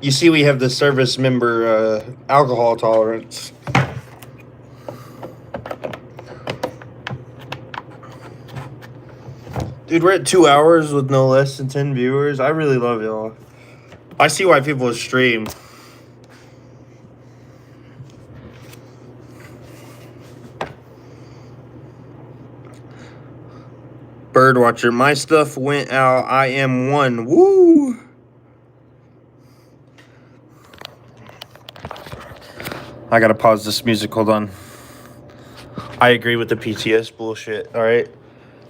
Speaker 1: You see, we have the service member alcohol tolerance. Dude, we're at 2 hours with no less than 10 viewers. I really love y'all. I see why people stream. Birdwatcher, my stuff went out. I am one. Woo! I gotta pause this music. Hold on. I agree with the PTS bullshit. All right,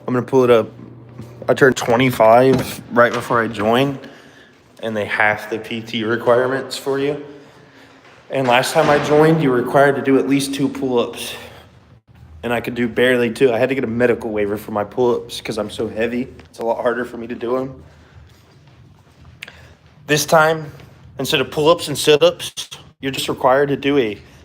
Speaker 1: I'm gonna pull it up. I turned 25 right before I joined, and they half the PT requirements for you. And last time I joined, you were required to do at least 2 pull-ups. And I could do barely 2. I had to get a medical waiver for my pull-ups because I'm so heavy. It's a lot harder for me to do them. This time, instead of pull-ups and sit-ups, you're just required to do a